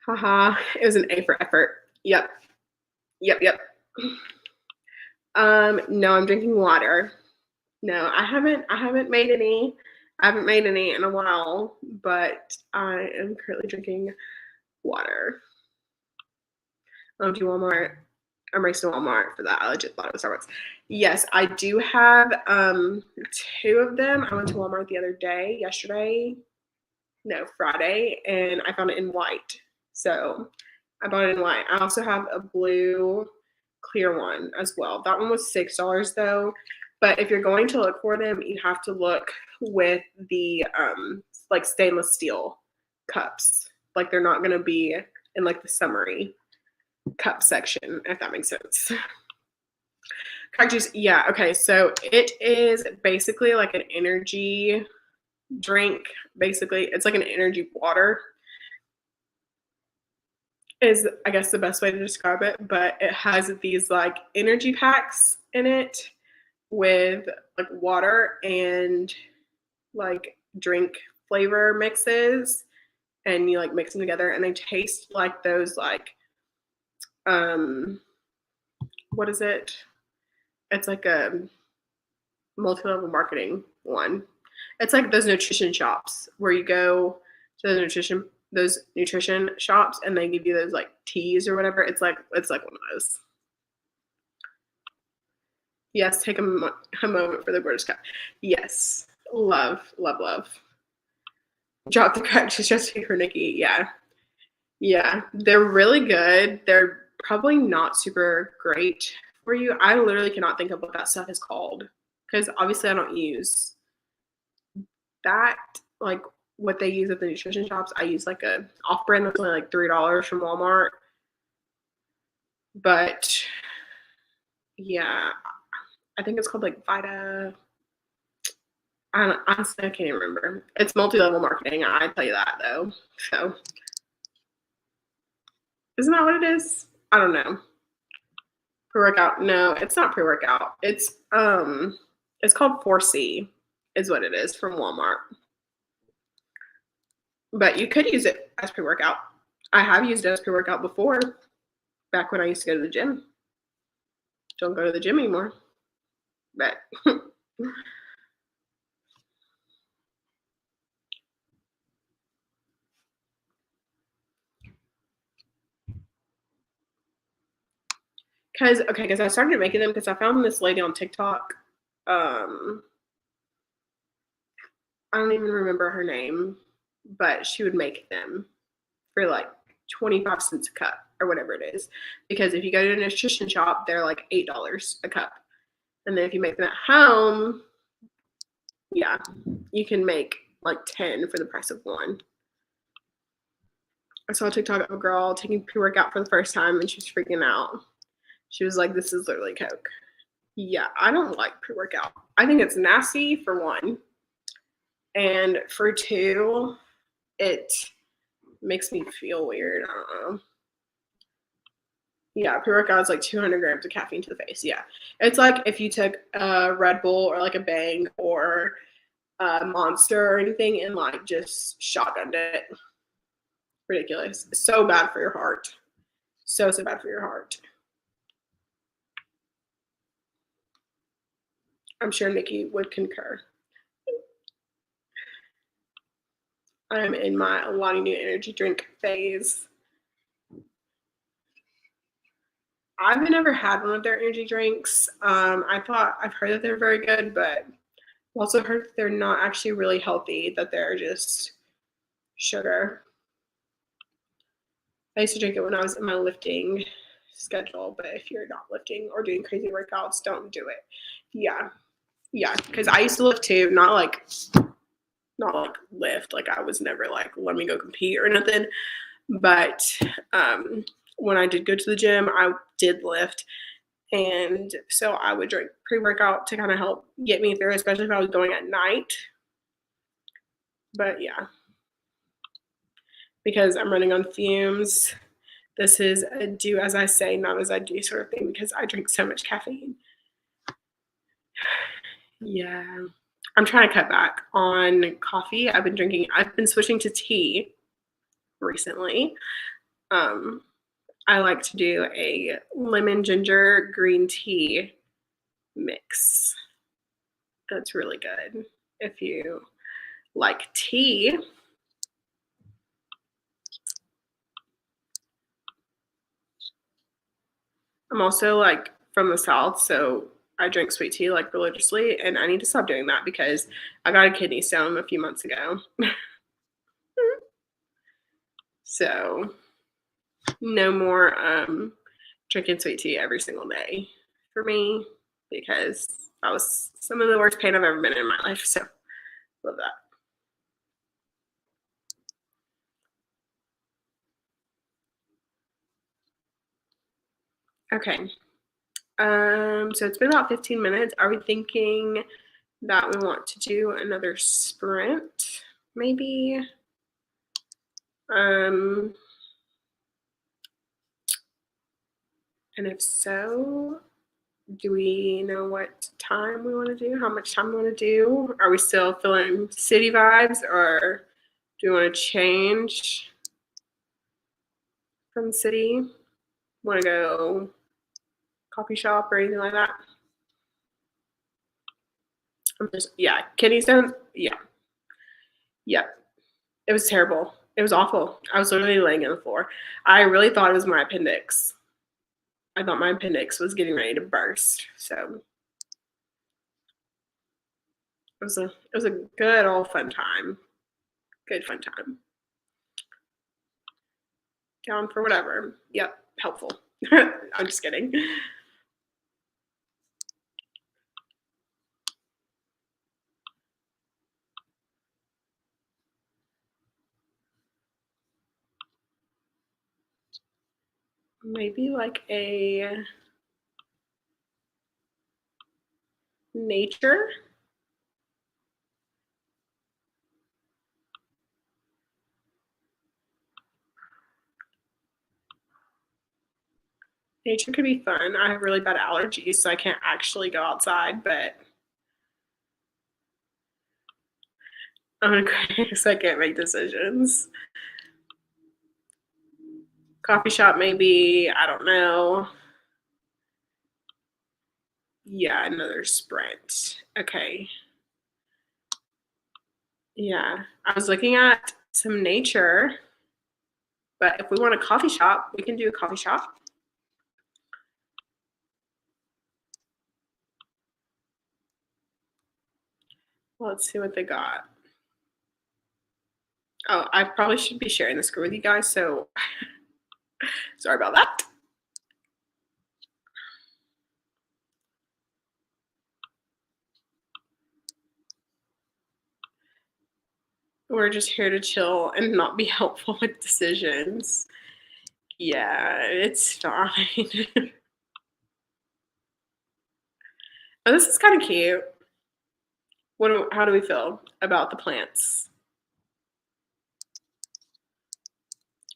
Haha, it was an A for effort. Yep. No, I'm drinking water. No, I haven't made any. I haven't made any in a while, but I am currently drinking water. Do Walmart. I'm racing to Walmart for that. I legit thought it was Starbucks. Yes, I do have 2 of them. I went to Walmart the other day, Friday, and I found it in white. So I bought it in white. I also have a blue clear one as well. That one was $6 though. But if you're going to look for them, you have to look with the like stainless steel cups. Like they're not gonna be in like the summery cup section, if that makes sense. Crack juice, yeah, okay. So it is basically like an energy drink. Basically, it's like an energy water is I guess the best way to describe it, but it has these like energy packs in it with like water and like drink flavor mixes, and you like mix them together and they taste like those like what is it? It's like a multi-level marketing one. It's like those nutrition shops where you go to those nutrition shops and they give you those like teas or whatever. It's like one of those. Yes, take a moment for the gorgeous cup. Yes, love, love, love. Drop the crack just for Nikki. Yeah, yeah, they're really good. They're probably not super great for you. I literally cannot think of what that stuff is called because obviously I don't use that. Like what they use at the nutrition shops, I use like a off-brand that's only like $3 from Walmart. But yeah, I think it's called like Vita. Honestly, I can't even remember. It's multi-level marketing. I tell you that though. So, isn't that what it is? I don't know. Pre-workout? No, it's not pre-workout. It's called 4C, is what it is from Walmart. But you could use it as pre-workout. I have used it as pre-workout before, back when I used to go to the gym. Don't go to the gym anymore. But because I started making them because I found this lady on TikTok. I don't even remember her name, but she would make them for like 25 cents a cup or whatever it is. Because if you go to a nutrition shop, they're like $8 a cup. And then if you make them at home, yeah, you can make like 10 for the price of one. I saw a TikTok of a girl taking pre-workout for the first time and she was freaking out. She was like, this is literally Coke. Yeah, I don't like pre-workout. I think it's nasty for one. And for two, it makes me feel weird. I don't know. Yeah, pre-workout is like 200 grams of caffeine to the face. Yeah. It's like if you took a Red Bull or like a Bang or a Monster or anything and like just shotgunned it. Ridiculous. So bad for your heart. So bad for your heart. I'm sure Nikki would concur. I'm in my Alani New energy drink phase. I've never had one of their energy drinks. I've heard that they're very good, but I've also heard that they're not actually really healthy, that they're just sugar. I used to drink it when I was in my lifting schedule, but if you're not lifting or doing crazy workouts, don't do it. Yeah. Yeah, because I used to lift too, not like lift. Like I was never like, let me go compete or nothing. But when I did go to the gym, I did lift. And so I would drink pre-workout to kind of help get me through, especially if I was going at night. But yeah, because I'm running on fumes, this is a do as I say, not as I do sort of thing because I drink so much caffeine. Yeah. I'm trying to cut back on coffee. I've been switching to tea recently. I like to do a lemon ginger green tea mix. That's really good if you like tea. I'm also like from the South, so I drink sweet tea like religiously, and I need to stop doing that because I got a kidney stone a few months ago. So no more drinking sweet tea every single day for me because that was some of the worst pain I've ever been in my life. So love that. Okay. So it's been about 15 minutes. Are we thinking that we want to do another sprint? Maybe. And if so, do we know what time we want to do? How much time we want to do? Are we still feeling city vibes, or do we want to change from city? Want to go coffee shop or anything like that? Yeah, kidney stones. Yeah, yeah. It was terrible. It was awful. I was literally laying on the floor. I really thought it was my appendix. I thought my appendix was getting ready to burst. So it was a good old fun time. Good fun time. Down for whatever. Yep, helpful. I'm just kidding. Maybe like a nature. Nature could be fun. I have really bad allergies, so I can't actually go outside, but I'm gonna crazy, so I can't make decisions. Coffee shop, maybe. I don't know. Yeah, another sprint. Okay. Yeah. I was looking at some nature, but if we want a coffee shop, we can do a coffee shop. Let's see what they got. Oh, I probably should be sharing the screen with you guys, so sorry about that. We're just here to chill and not be helpful with decisions. Yeah, it's fine. Oh, this is kind of cute. How do we feel about the plants?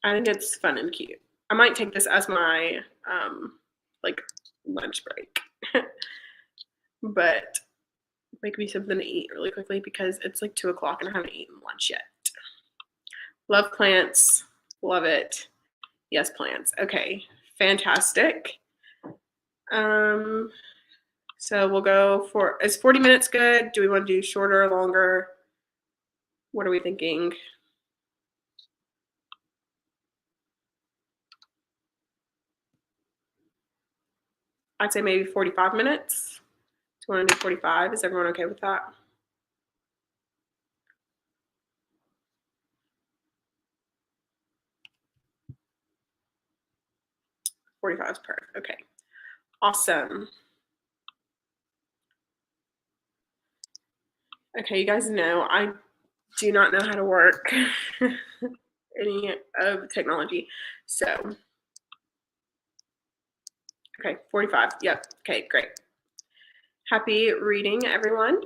I think it's fun and cute. I might take this as my like lunch break, but make me something to eat really quickly because it's like 2 o'clock and I haven't eaten lunch yet. Love plants, love it. Yes, plants. Okay, fantastic. Um, so we'll go for, is 40 minutes good? Do we want to do shorter or longer? What are we thinking? I'd say maybe 45 minutes. Do you want to do 45? Is everyone okay with that? 45 is perfect. Okay. Awesome. Okay, you guys know I do not know how to work any of technology. So, okay, 45. Yep. Okay, great. Happy reading, everyone.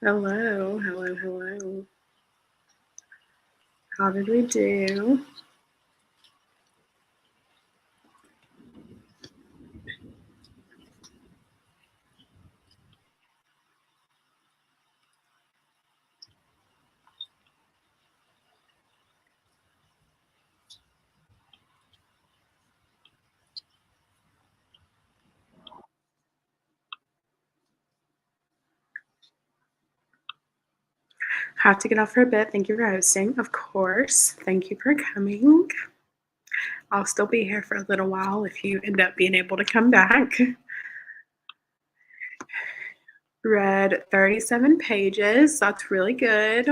Hello, hello, hello. How did we do? Have to get off for a bit. Thank you for hosting, of course. Thank you for coming. I'll still be here for a little while if you end up being able to come back. Read 37 pages. That's really good.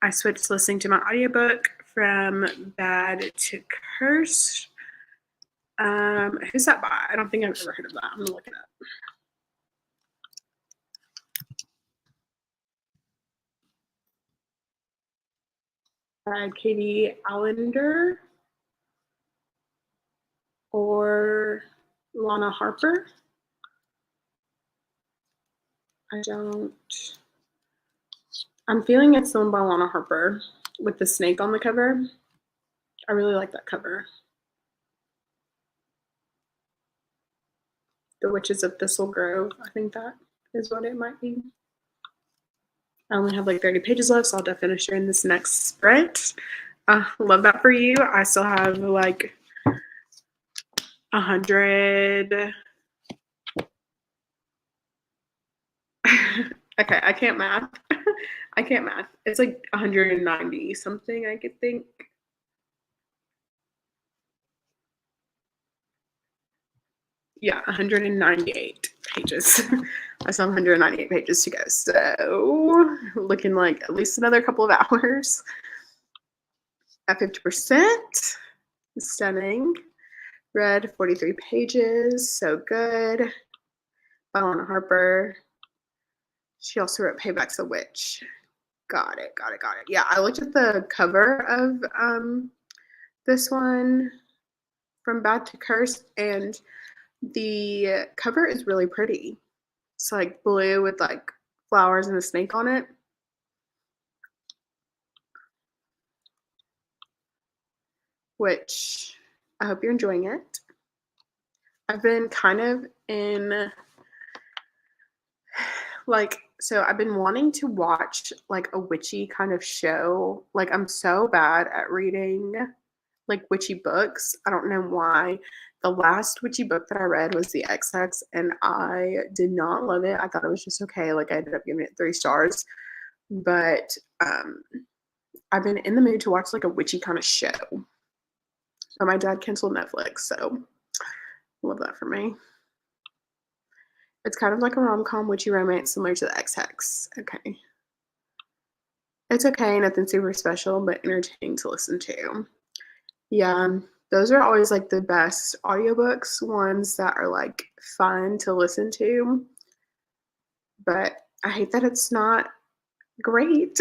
I switched listening to my audiobook from bad to cursed. Who's that by? I don't think I've ever heard of that. I'm gonna look it up. Katie Allender or Lana Harper. I'm feeling it's the one by Lana Harper with the snake on the cover. I really like that cover. The Witches of Thistle Grove. I think that is what it might be. I only have like 30 pages left, so I'll definitely finish during this next sprint. Love that for you. I still have like 100. Okay, I can't math. I can't math. It's like 190 something, I could think. Yeah, 198 pages. I still have 198 pages to go. So looking like at least another couple of hours. At 50%. Stunning. Read 43 pages. So good. By Lana Harper. She also wrote Payback's a Witch. Got it. Yeah, I looked at the cover of this one, From Bad to Cursed, and the cover is really pretty. It's like blue with like flowers and a snake on it. Which I hope you're enjoying it. I've been kind of in like, so I've been wanting to watch like a witchy kind of show. Like, I'm so bad at reading like witchy books. I don't know why. The last witchy book that I read was The XX, and I did not love it. I thought it was just okay. Like, I ended up giving it 3 stars. But I've been in the mood to watch like a witchy kind of show. But my dad canceled Netflix, so love that for me. It's kind of like a rom-com witchy romance similar to The XX. Okay. It's okay, nothing super special, but entertaining to listen to. Yeah, those are always like the best audiobooks, ones that are like fun to listen to. But I hate that it's not great.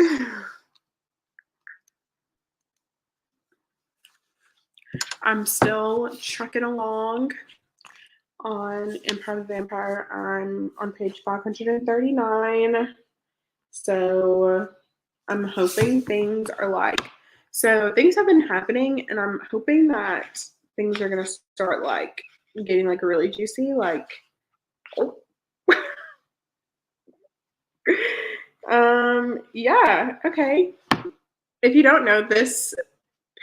I'm still trucking along on Empire of the Vampire. I'm on page 539. So I'm hoping things are like, so things have been happening, and I'm hoping that things are going to start like getting like really juicy. Like, oh. Yeah, okay. If you don't know, this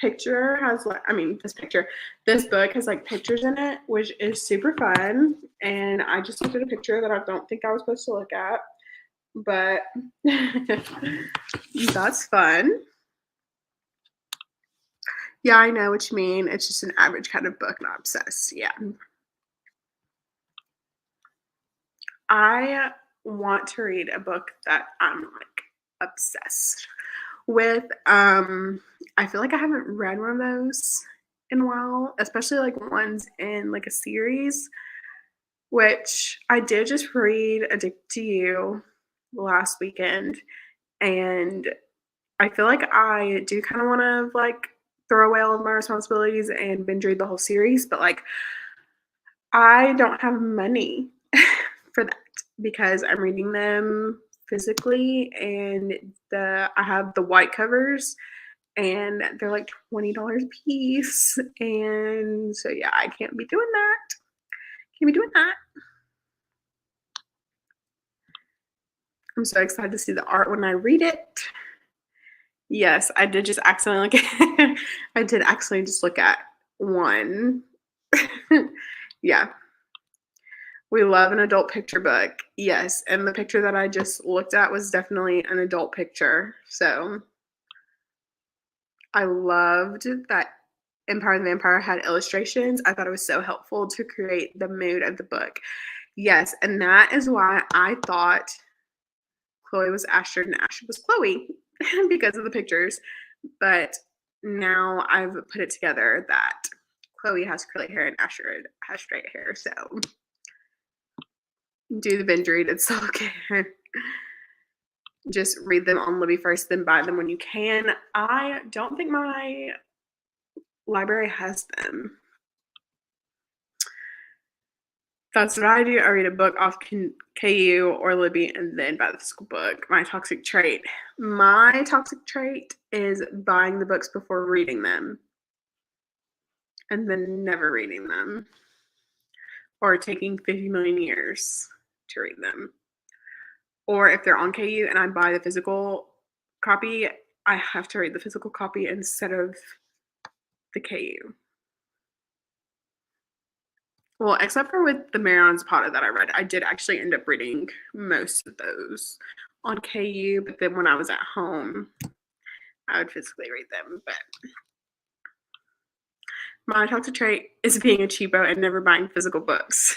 picture has like, this book has like pictures in it, which is super fun. And I just looked at a picture that I don't think I was supposed to look at, but that's fun. Yeah, I know what you mean. It's just an average kind of book, not obsessed. Yeah. I want to read a book that I'm like obsessed with. I feel like I haven't read one of those in a while, especially like ones in like a series, which I did just read Addicted to You last weekend, and I feel like I do kind of want to like throw away all of my responsibilities and binge read the whole series, but like I don't have money for that because I'm reading them physically, and I have the white covers, and they're like $20 a piece, and so, yeah, I can't be doing that. Can't be doing that. I'm so excited to see the art when I read it. Yes, I did just accidentally look at I did accidentally just look at one. Yeah. We love an adult picture book. Yes, and the picture that I just looked at was definitely an adult picture. So I loved that Empire of the Vampire had illustrations. I thought it was so helpful to create the mood of the book. Yes, and that is why I thought Chloe was Astrid and Astrid was Chloe because of the pictures. But now I've put it together that Chloe has curly hair and Astrid has straight hair. So do the binge read. It's so good. Just read them on Libby first, then buy them when you can. I don't think my library has them. That's what I do. I read a book off KU or Libby and then buy the physical book. My toxic trait. My toxic trait is buying the books before reading them and then never reading them, or taking 50 million years to read them. Or if they're on KU and I buy the physical copy, I have to read the physical copy instead of the KU. Well, except for with the Marion Zapata that I read, I did actually end up reading most of those on KU, but then when I was at home, I would physically read them. But my toxic trait is being a cheapo and never buying physical books.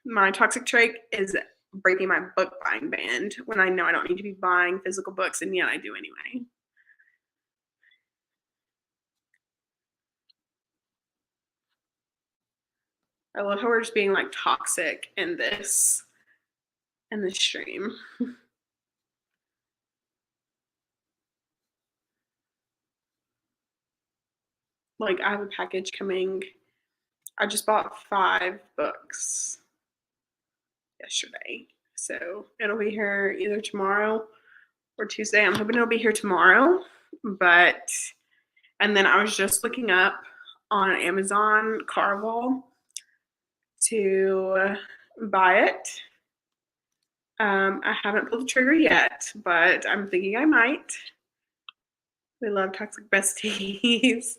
My toxic trait is breaking my book buying band when I know I don't need to be buying physical books, and yet I do anyway. I love how we're just being like toxic in this stream. Like I have a package coming. I just bought 5 books yesterday. So it'll be here either tomorrow or Tuesday. I'm hoping it'll be here tomorrow. And then I was just looking up on Amazon Carnival to buy it. I haven't pulled the trigger yet, but I'm thinking I might. We love toxic besties.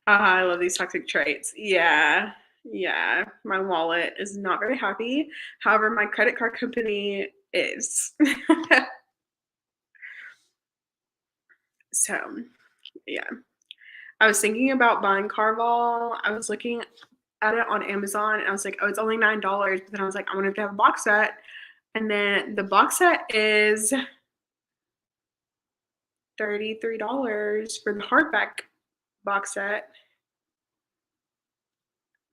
I love these toxic traits. Yeah. Yeah. My wallet is not very happy. However, my credit card company is. So, yeah. I was thinking about buying Carval. I was looking at it on Amazon and I was like, oh, it's only $9. But then I was like, I want to have a box set. And then the box set is $33 for the hardback box set.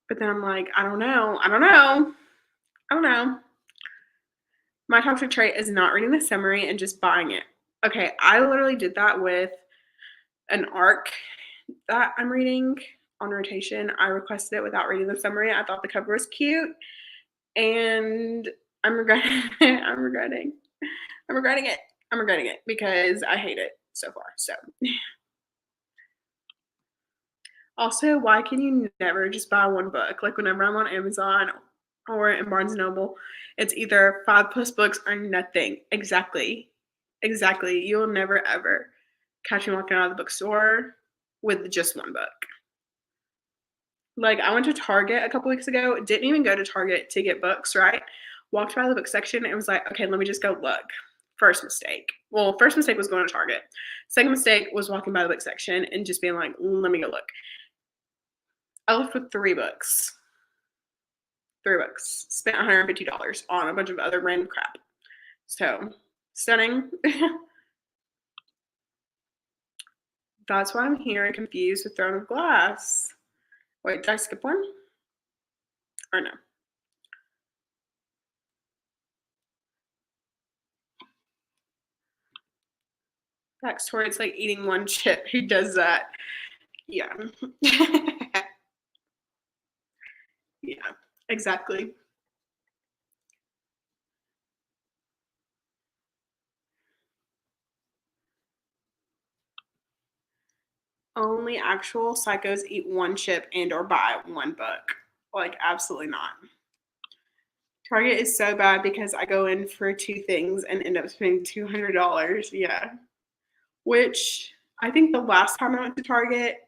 But then I'm like, I don't know. My toxic trait is not reading the summary and just buying it. Okay, I literally did that with an arc that I'm reading on rotation. I requested it without reading the summary. I thought the cover was cute, and I'm regretting it. I'm regretting it because I hate it so far. So also, why can you never just buy one book? Like whenever I'm on Amazon or in Barnes and Noble, it's either 5+ books or nothing. Exactly. You will never ever catch me walking out of the bookstore with just one book. Like I went to Target a couple weeks ago, didn't even go to Target to get books, right? Walked by the book section and was like, okay, let me just go look. First mistake. Well, first mistake was going to Target. Second mistake was walking by the book section and just being like, let me go look. I left with 3 books. 3 books. Spent $150 on a bunch of other random crap. So, stunning. That's why I'm here and confused with Throne of Glass. Wait, did I skip one? Or no? Backstory, it's like eating one chip. Who does that? Yeah. Exactly. Only actual psychos eat one chip and or buy one book. Like, absolutely not. Target is so bad because I go in for 2 things and end up spending $200. Yeah. Which I think the last time I went to Target,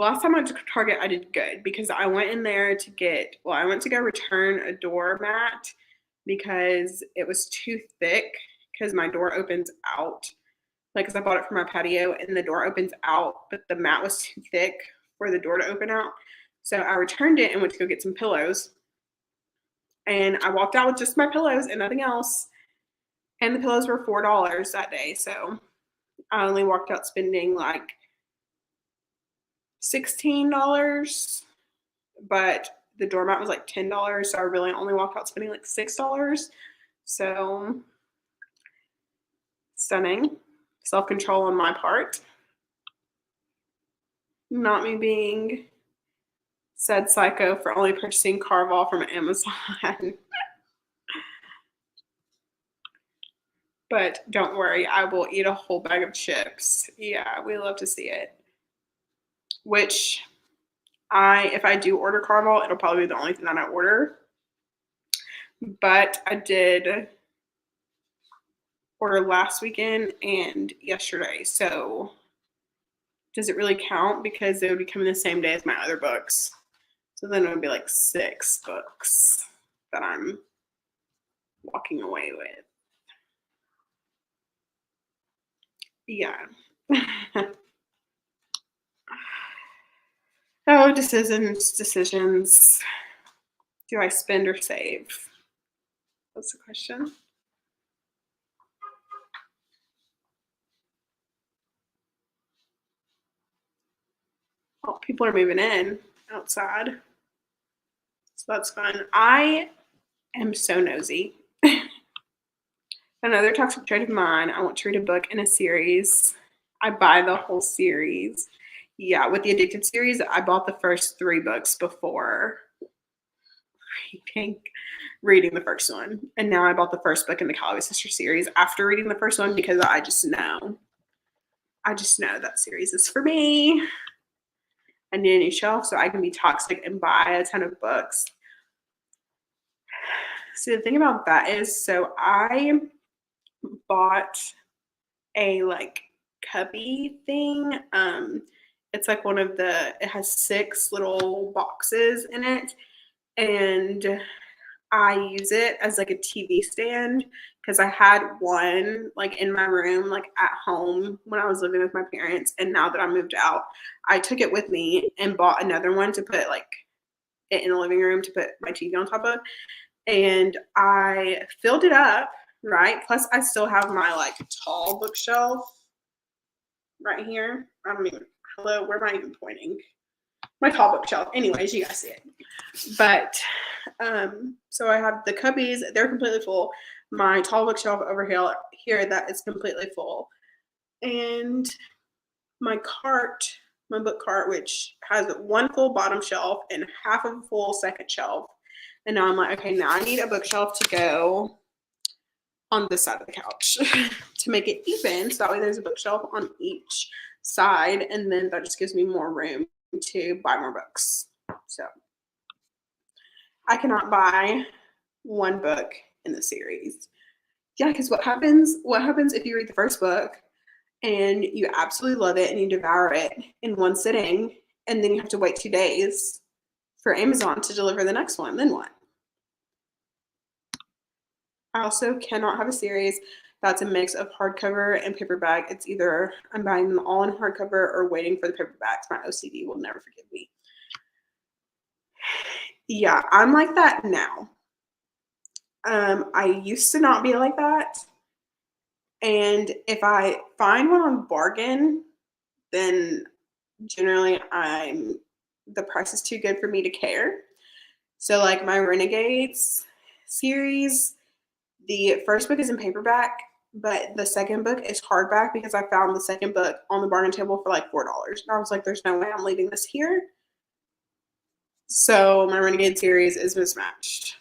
I did good because I went in there to I went to go return a doormat because it was too thick because my door opens out. Like, cause I bought it for my patio and the door opens out, but the mat was too thick for the door to open out. So I returned it and went to go get some pillows. And I walked out with just my pillows and nothing else. And the pillows were $4 that day. So I only walked out spending like $16, but the doormat was like $10. So I really only walked out spending like $6. So stunning. Self control on my part. Not me being said psycho for only purchasing Carval from Amazon. But don't worry, I will eat a whole bag of chips. Yeah, we love to see it. Which if I do order Carval, it'll probably be the only thing that I order. But I did order last weekend and yesterday. So does it really count? Because it would be coming the same day as my other books. So then it would be like 6 books that I'm walking away with. Yeah. Oh, decisions. Do I spend or save? That's the question. Oh, people are moving in outside. So that's fun. I am so nosy. Another toxic trait of mine, I want to read a book in a series. I buy the whole series. Yeah, with the Addicted series, I bought the first 3 books before reading the first one. And now I bought the first book in the Callaway Sister series after reading the first one because I just know that series is for me. I need a new shelf so I can be toxic and buy a ton of books. So the thing about that is, so I bought a like cubby thing. It's like it has 6 little boxes in it, and I use it as like a TV stand because I had one like in my room, like at home when I was living with my parents. And now that I moved out, I took it with me and bought another one to put like it in the living room to put my TV on top of. And I filled it up, right? Plus, I still have my like tall bookshelf right here. Hello, where am I even pointing? My tall bookshelf. Anyways, you guys see it. But so I have the cubbies, they're completely full. My tall bookshelf over here that is completely full. And my book cart, which has 1 full bottom shelf and half of a full second shelf. And now I'm like, okay, now I need a bookshelf to go on this side of the couch to make it even. So that way there's a bookshelf on each side. And then that just gives me more room to buy more books. So I cannot buy 1 book in the series. Yeah, because what happens if you read the first book and you absolutely love it and you devour it in 1 sitting, and then you have to wait 2 days for Amazon to deliver the next one? Then what? I also cannot have a series that's a mix of hardcover and paperback. It's either I'm buying them all in hardcover or waiting for the paperbacks. My OCD will never forgive me. Yeah, I'm like that now. I used to not be like that. And if I find one on bargain, then generally the price is too good for me to care. So like my Renegades series, the first book is in paperback, but the second book is hardback because I found the second book on the bargain table for like $4. And I was like, there's no way I'm leaving this here. So my Renegade series is mismatched.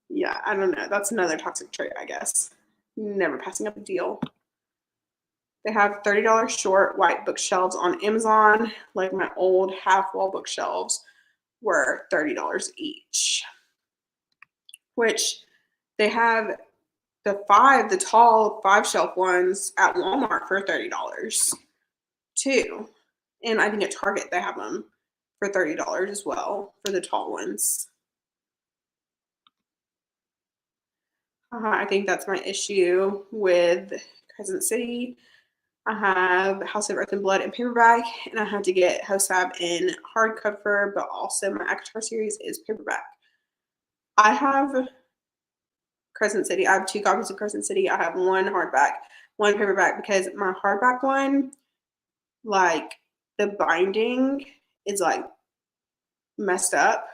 Yeah, I don't know. That's another toxic trait, I guess. Never passing up a deal. They have $30 short white bookshelves on Amazon. Like my old half-wall bookshelves were $30 each. Which they have the tall 5-shelf ones at Walmart for $30 too. And I think at Target they have them for $30 as well for the tall ones. I think that's my issue with Crescent City. I have House of Earth and Blood in paperback, and I have to get Hosab in hardcover, but also my ACOTAR series is paperback. I have Crescent City. I have 2 copies of Crescent City. I have 1 hardback, 1 paperback, because my hardback one, like, the binding is, like, messed up.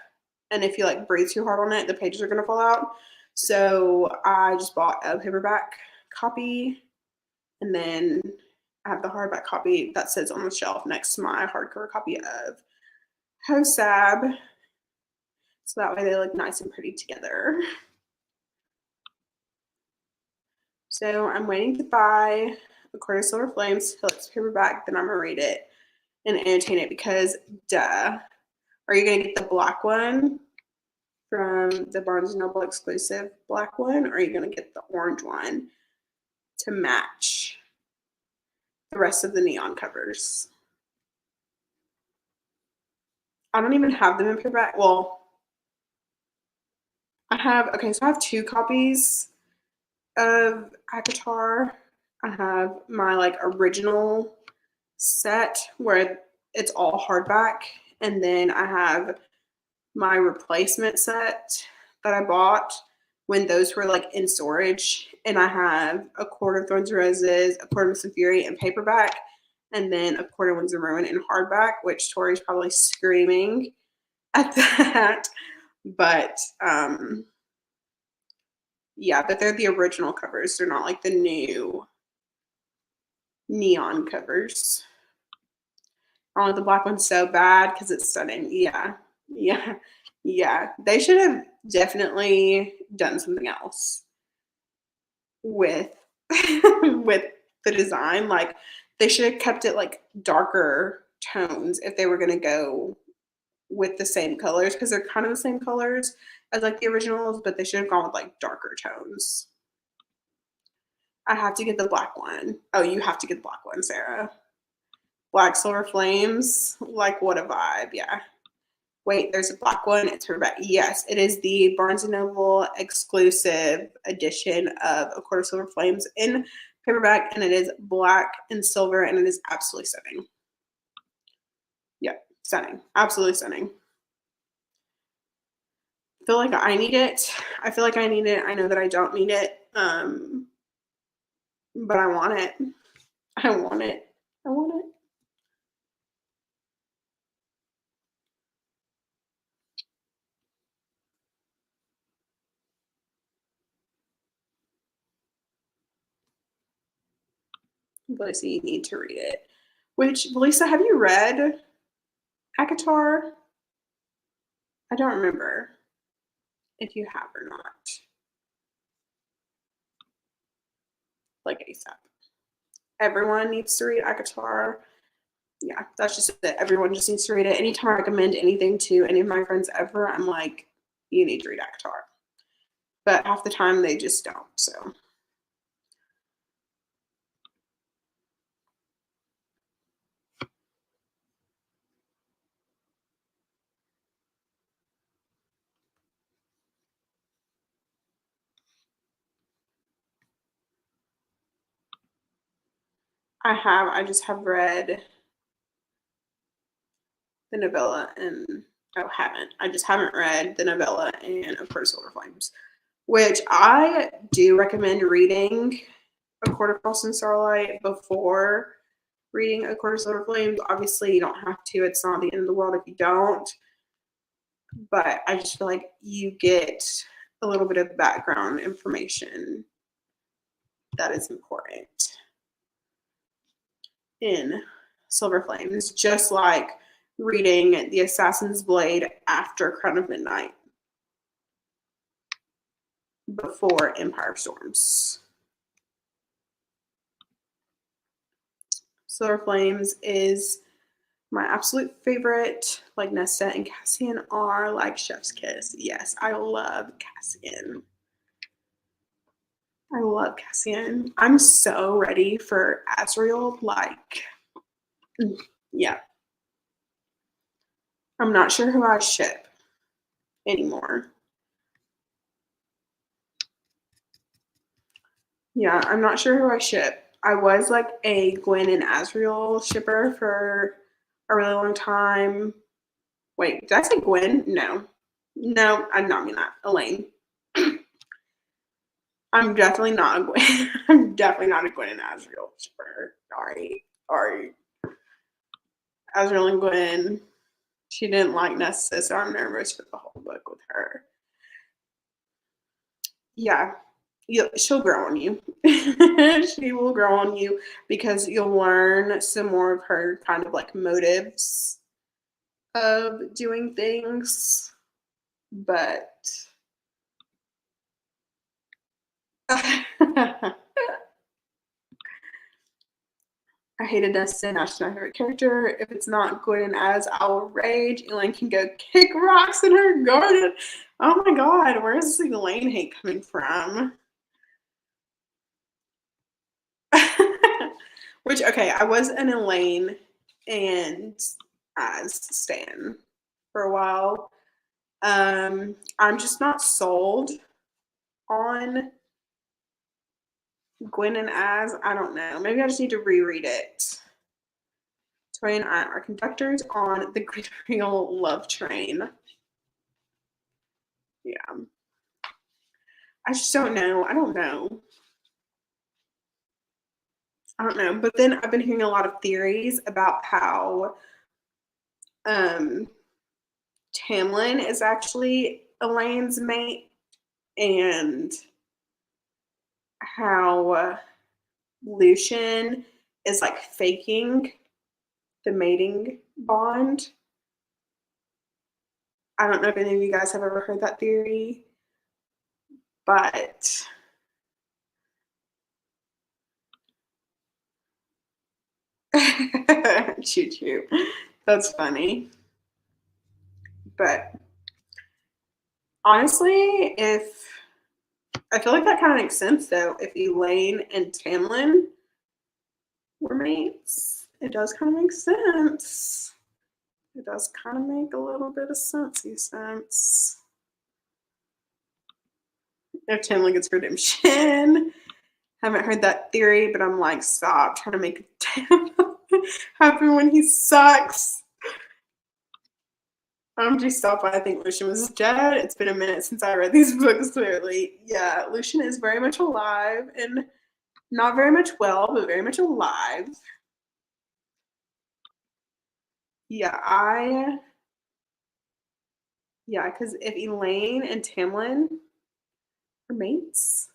And if you, like, breathe too hard on it, the pages are going to fall out. So I just bought a paperback copy, and then I have the hardback copy that sits on the shelf next to my hardcover copy of Hosab. So that way they look nice and pretty together. So I'm waiting to buy A Court of Silver Flames till it's paperback, then I'm gonna read it and annotate it because duh. Are you gonna get the black one from the Barnes & Noble exclusive black one, or are you gonna get the orange one to match the rest of the neon covers? I don't even have them in paperback. Well, I have 2 copies of ACOTAR. I have my like original set where it's all hardback, and then I have my replacement set that I bought when those were like in storage, and I have A Court of Thorns and Roses, A Court of Mist and Fury in paperback, and then A Court of Winds and Ruin in hardback, which Tori's probably screaming at that. But yeah, but they're the original covers. They're not like the new neon covers. I want the black one so bad because it's stunning. Yeah, yeah, yeah. They should have definitely done something else with with the design. Like they should have kept it like darker tones if they were gonna go with the same colors, because they're kind of the same colors as like the originals, but they should have gone with like darker tones. I have to get the black one. Oh, you have to get the black one, Sarah. Black Silver Flames. Like, what a vibe. Yeah. Wait, there's a black one. It's her back. Yes, it is the Barnes & Noble exclusive edition of A Court of Silver Flames in paperback, and it is black and silver, and it is absolutely stunning. Yeah, stunning. Absolutely stunning. I feel like I need it. I feel like I need it. I know that I don't need it. But I want it. I want it. I want it. Lisa, you need to read it. Which, Lisa, have you read ACOTAR? I don't remember if you have or not. Like ASAP. Everyone needs to read ACOTAR. Yeah, that's just it. Everyone just needs to read it. Anytime I recommend anything to any of my friends ever, I'm like, you need to read ACOTAR. But half the time they just don't. So I just have read the novella and I just haven't read the novella and Of Course Silver Flames, which I do recommend reading A Court of Frost and Starlight before reading A Court of Silver Flames. Obviously, you don't have to. It's not the end of the world if you don't. But I just feel like you get a little bit of background information that is important in Silver Flames, just like reading The Assassin's Blade after Crown of Midnight, before Empire Storms. Silver Flames is my absolute favorite. Like Nesta and Cassian are like chef's kiss. Yes, I love Cassian. I love Cassian. I'm so ready for Azriel. Like, yeah. I'm not sure who I ship anymore. Yeah, I'm not sure who I ship. I was like a Gwen and Azriel shipper for a really long time. Wait, did I say Gwen? No. No, I did not mean that. Elaine. I'm definitely not a Gwen. I'm definitely not a Gwen and Azriel shipper. Sorry. Azriel and Gwen. She didn't like Nesta, so I'm nervous for the whole book with her. Yeah, she'll grow on you. She will grow on you because you'll learn some more of her kind of like motives of doing things. But I hated Dustin. Now she's my favorite character. If it's not Gwen and Az, I'll rage. Elaine can go kick rocks in her garden. Oh my god, where is this Elaine hate coming from? Which, okay, I was an Elaine and Az stan for a while. I'm just not sold on Gwen and Az. I don't know. Maybe I just need to reread it. Tori and I are conductors on the Griddle Love Train. Yeah. I just don't know. I don't know. But then I've been hearing a lot of theories about how Tamlin is actually Elaine's mate, and how Lucian is like faking the mating bond. I don't know if any of you guys have ever heard that theory, but choo choo. That's funny. But honestly, if I feel like that kind of makes sense though, if Elaine and Tamlin were mates, it does kind of make sense. It does kind of make a little bit of sense. If Tamlin gets redemption. Haven't heard that theory, but I'm like, stop trying to make it happen when he sucks. Just stop. I think Lucian was dead. It's been a minute since I read these books, clearly. Yeah, Lucian is very much alive and not very much well, but very much alive. Yeah, because if Elaine and Tamlin are mates,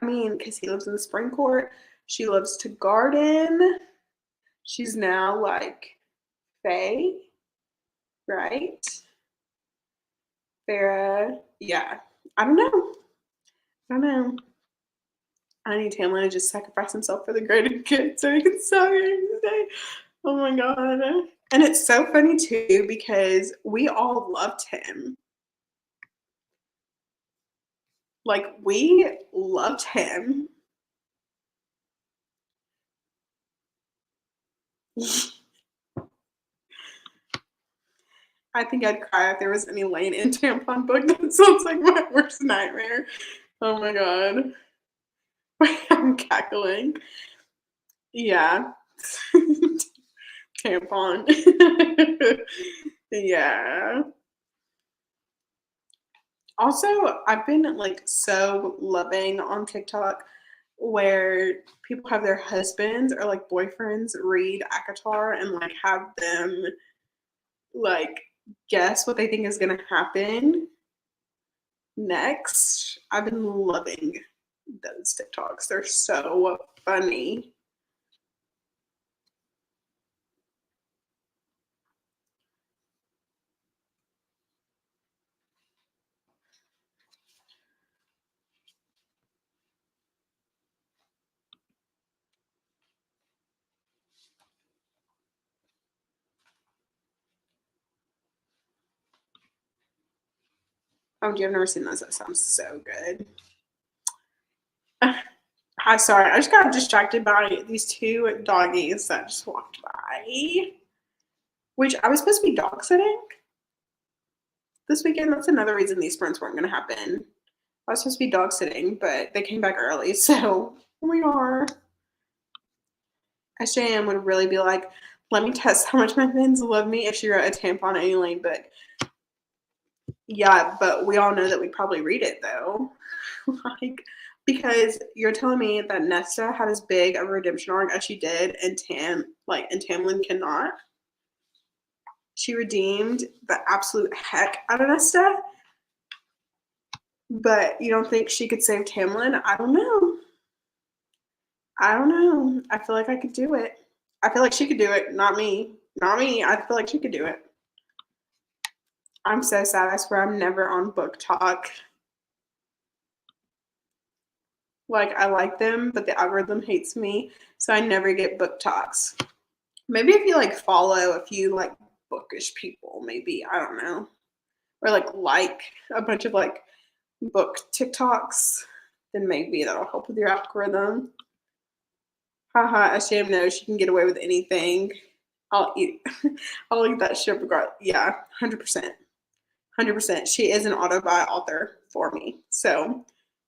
I mean, because he lives in the Spring Court, she loves to garden. She's now like Fae, right? Farrah, yeah. I don't know. I need Tamlin to just sacrifice himself for the greater good so he can stop getting today. Oh my god. And it's so funny too because we all loved him. Like, we loved him. I think I'd cry if there was any Lane in tampon book. That sounds like my worst nightmare. Oh my god. I'm cackling. Yeah. Tampon. Yeah. Also, I've been like so loving on TikTok where people have their husbands or like boyfriends read ACOTAR and like have them like guess what they think is gonna happen next. I've been loving those TikToks. They're so funny. Oh, you've never seen those? That sounds so good. I'm sorry, I just got distracted by these two doggies that just walked by. Which I was supposed to be dog sitting this weekend. That's another reason these sprints weren't going to happen. I was supposed to be dog sitting, but they came back early, so here we are. SJM would really be like, let me test how much my fans love me if she wrote a tampon A-Lane book. Yeah, but we all know that we'd probably read it though. Like, because you're telling me that Nesta had as big of a redemption arc as she did, and Tamlin cannot. She redeemed the absolute heck out of Nesta, but you don't think she could save Tamlin? I don't know. I feel like I could do it. I feel like she could do it, not me. Not me. I feel like she could do it. I'm so sad. I swear I'm never on Book Talk. Like, I like them, but the algorithm hates me, so I never get book talks. Maybe if you like follow a few like bookish people, maybe, I don't know. Or like a bunch of like book TikToks, then maybe that'll help with your algorithm. Haha, SJM knows she can get away with anything. I'll eat I'll eat that shit regardless. Yeah, 100%. 100%. She is an auto-buy author for me. So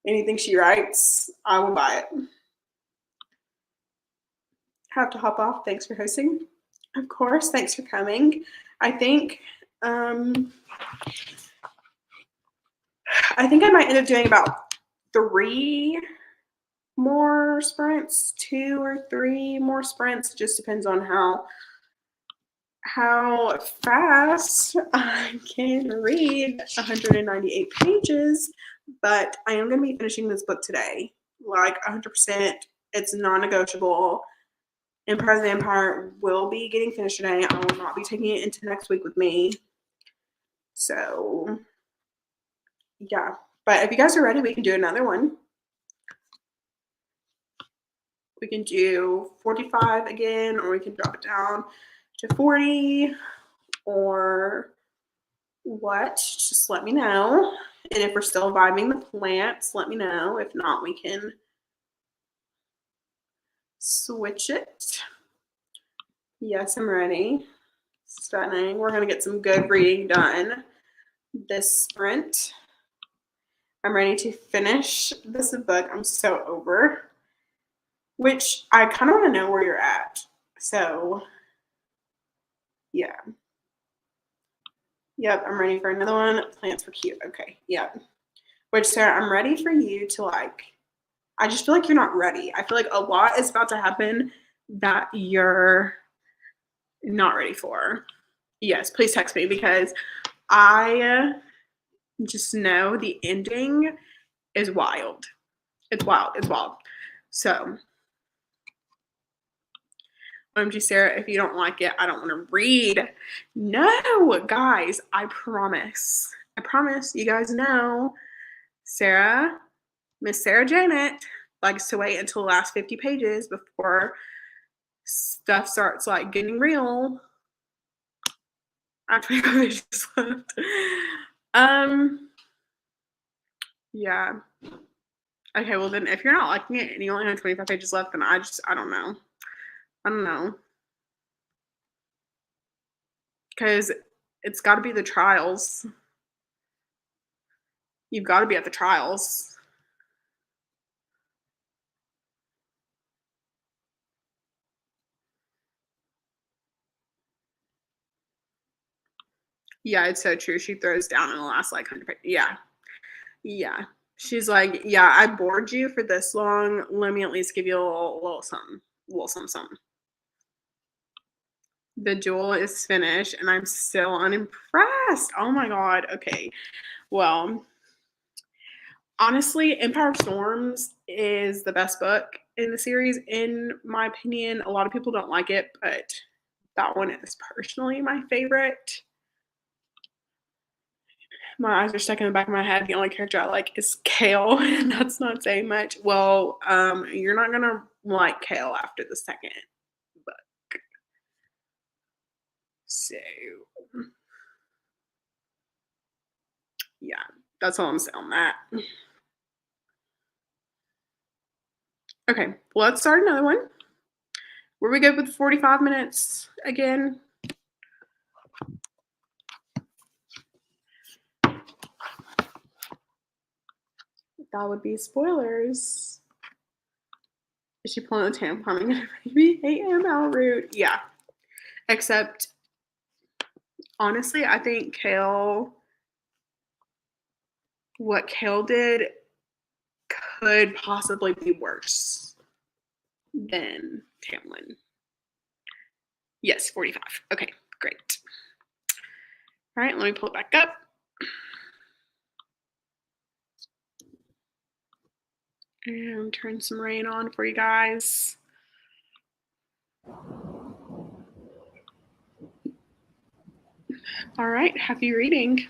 anything she writes, I will buy it. Have to hop off. Thanks for hosting. Of course. Thanks for coming. I think I might end up doing about 3 more sprints, 2 or 3 more sprints. It just depends on how fast I can read 198 pages, but I am going to be finishing this book today. Like 100%. It's non-negotiable. Empire of the Vampire will be getting finished today. I will not be taking it into next week with me. So, yeah. But if you guys are ready, we can do another one. We can do 45 again, or we can drop it down to 40, or what? Just let me know. And if we're still vibing the plants, let me know. If not, we can switch it. Yes, I'm ready. Stunning. We're going to get some good reading done this sprint. I'm ready to finish this book. I'm so over. Which I kind of want to know where you're at. So, yeah. Yep, I'm ready for another one. Plants were cute. Okay, yep. Which, Sarah, I'm ready for you to I just feel like you're not ready. I feel like a lot is about to happen that you're not ready for. Yes, please text me because I just know the ending is wild. It's wild. It's wild. So, OMG, Sarah, if you don't like it, I don't want to read. No, guys, I promise. I promise you guys know Sarah, Miss Sarah Janet, likes to wait until the last 50 pages before stuff starts getting real. I have 25 pages left. Yeah. Okay, well then if you're not liking it and you only have 25 pages left, then I don't know. I don't know. Because it's got to be the trials. You've got to be at the trials. Yeah, it's so true. She throws down in the last 100 pages. Yeah. Yeah. She's like, yeah, I bored you for this long. Let me at least give you a little something. A little something. The duel is finished and I'm still unimpressed. Oh my god. Okay. Well, honestly, Empire of Storms is the best book in the series, in my opinion. A lot of people don't like it, but that one is personally my favorite. My eyes are stuck in the back of my head. The only character I like is Kale, and that's not saying much. Well, you're not gonna like Kale after the second book. So, yeah, That's all I'm saying on that. Okay, let's start another one. Were we good with 45 minutes again? That would be spoilers. Is she pulling the tampon and gonna baby 8 a.m. out route? Yeah. Except, honestly, I think what Kale did could possibly be worse than Tamlin. Yes, 45. Okay, great. All right, let me pull it back up. And turn some rain on for you guys. All right, happy reading.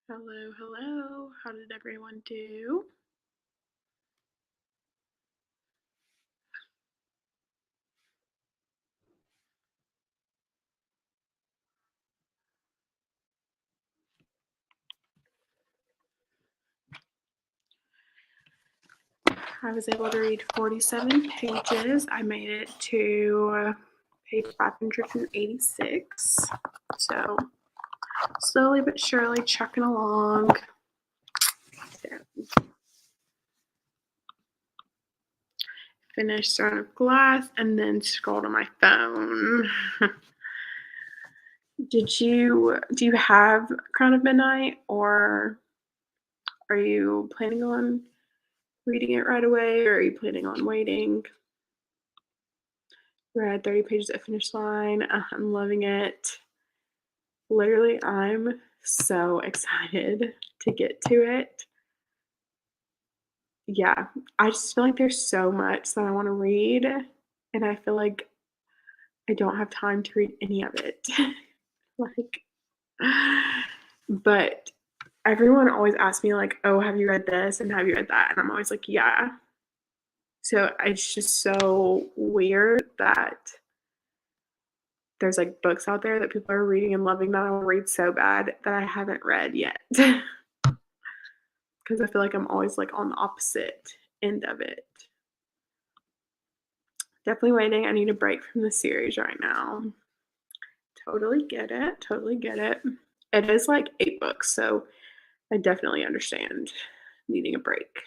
Hello, hello. How did everyone do? I was able to read 47 pages. I made it to page 586. So slowly but surely chucking along. Finished Throne of Glass and then scrolled on my phone. Do you have Crown of Midnight, or are you planning on reading it right away, or are you planning on waiting? Read 30 pages at finish line. I'm loving it. Literally, I'm so excited to get to it. Yeah, I just feel like there's so much that I want to read, and I feel like I don't have time to read any of it. Like, but everyone always asks me, like, oh, have you read this and have you read that? And I'm always like, yeah. So it's just so weird that there's like books out there that people are reading and loving that I want to read so bad that I haven't read yet. Because I feel like I'm always like on the opposite end of it. Definitely waiting. I need a break from the series right now. Totally get it. Totally get it. It is like 8 books, so I definitely understand needing a break.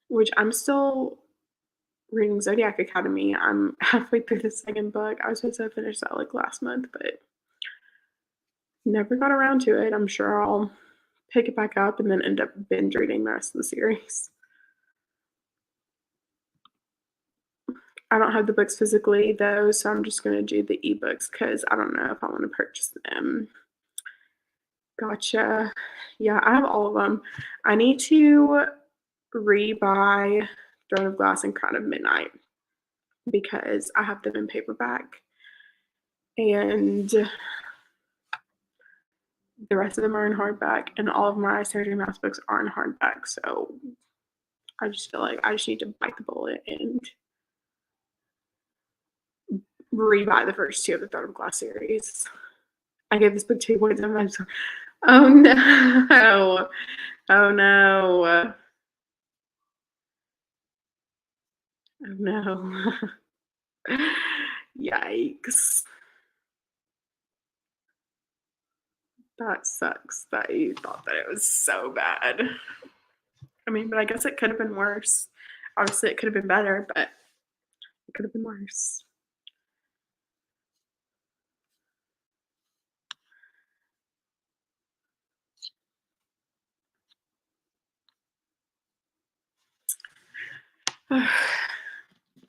Which I'm still reading Zodiac Academy. I'm halfway through the second book. I was supposed to finish that like last month, but never got around to it. I'm sure I'll pick it back up and then end up binge reading the rest of the series. I don't have the books physically though, so I'm just going to do the ebooks because I don't know if I want to purchase them. Gotcha. Yeah, I have all of them. I need to rebuy Throne of Glass and Crown of Midnight because I have them in paperback. And the rest of them are in hardback, and all of my Surgery Math books are in hardback. So I just feel like I just need to bite the bullet and rebuy the first 2 of the Throne of Glass series. I gave this book 2.75. Oh no. Oh no. Oh no. Yikes. That sucks that you thought that it was so bad. I mean, but I guess it could have been worse. Obviously, it could have been better, but it could have been worse.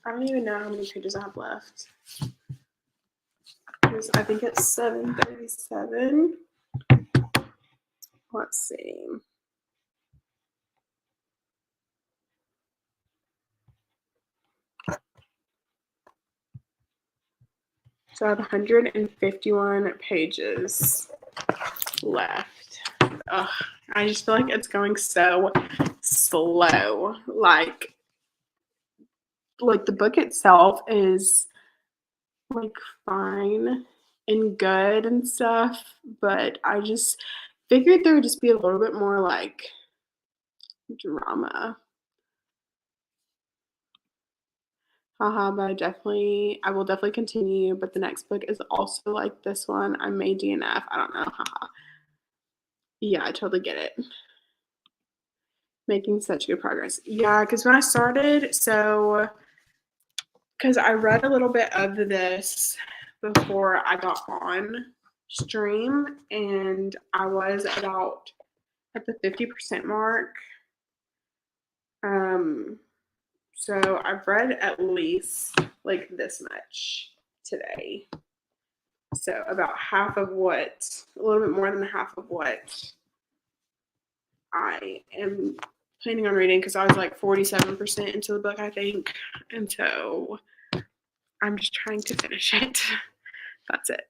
I don't even know how many pages I have left. I think it's 737. Let's see. So I have 151 pages left. Ugh, I just feel like it's going so slow. Like the book itself is like fine and good and stuff, but I just figured there would just be a little bit more like drama. Haha, but I will definitely continue. But the next book is also like this one. I may DNF. I don't know. Haha. Yeah, I totally get it. Making such good progress. Yeah, because when I started, because I read a little bit of this before I got on stream, and I was about at the 50% mark. So I've read at least like this much today. So about half of what, a little bit more than half of what I am planning on reading, because I was like 47% into the book, I think. And so I'm just trying to finish it. That's it.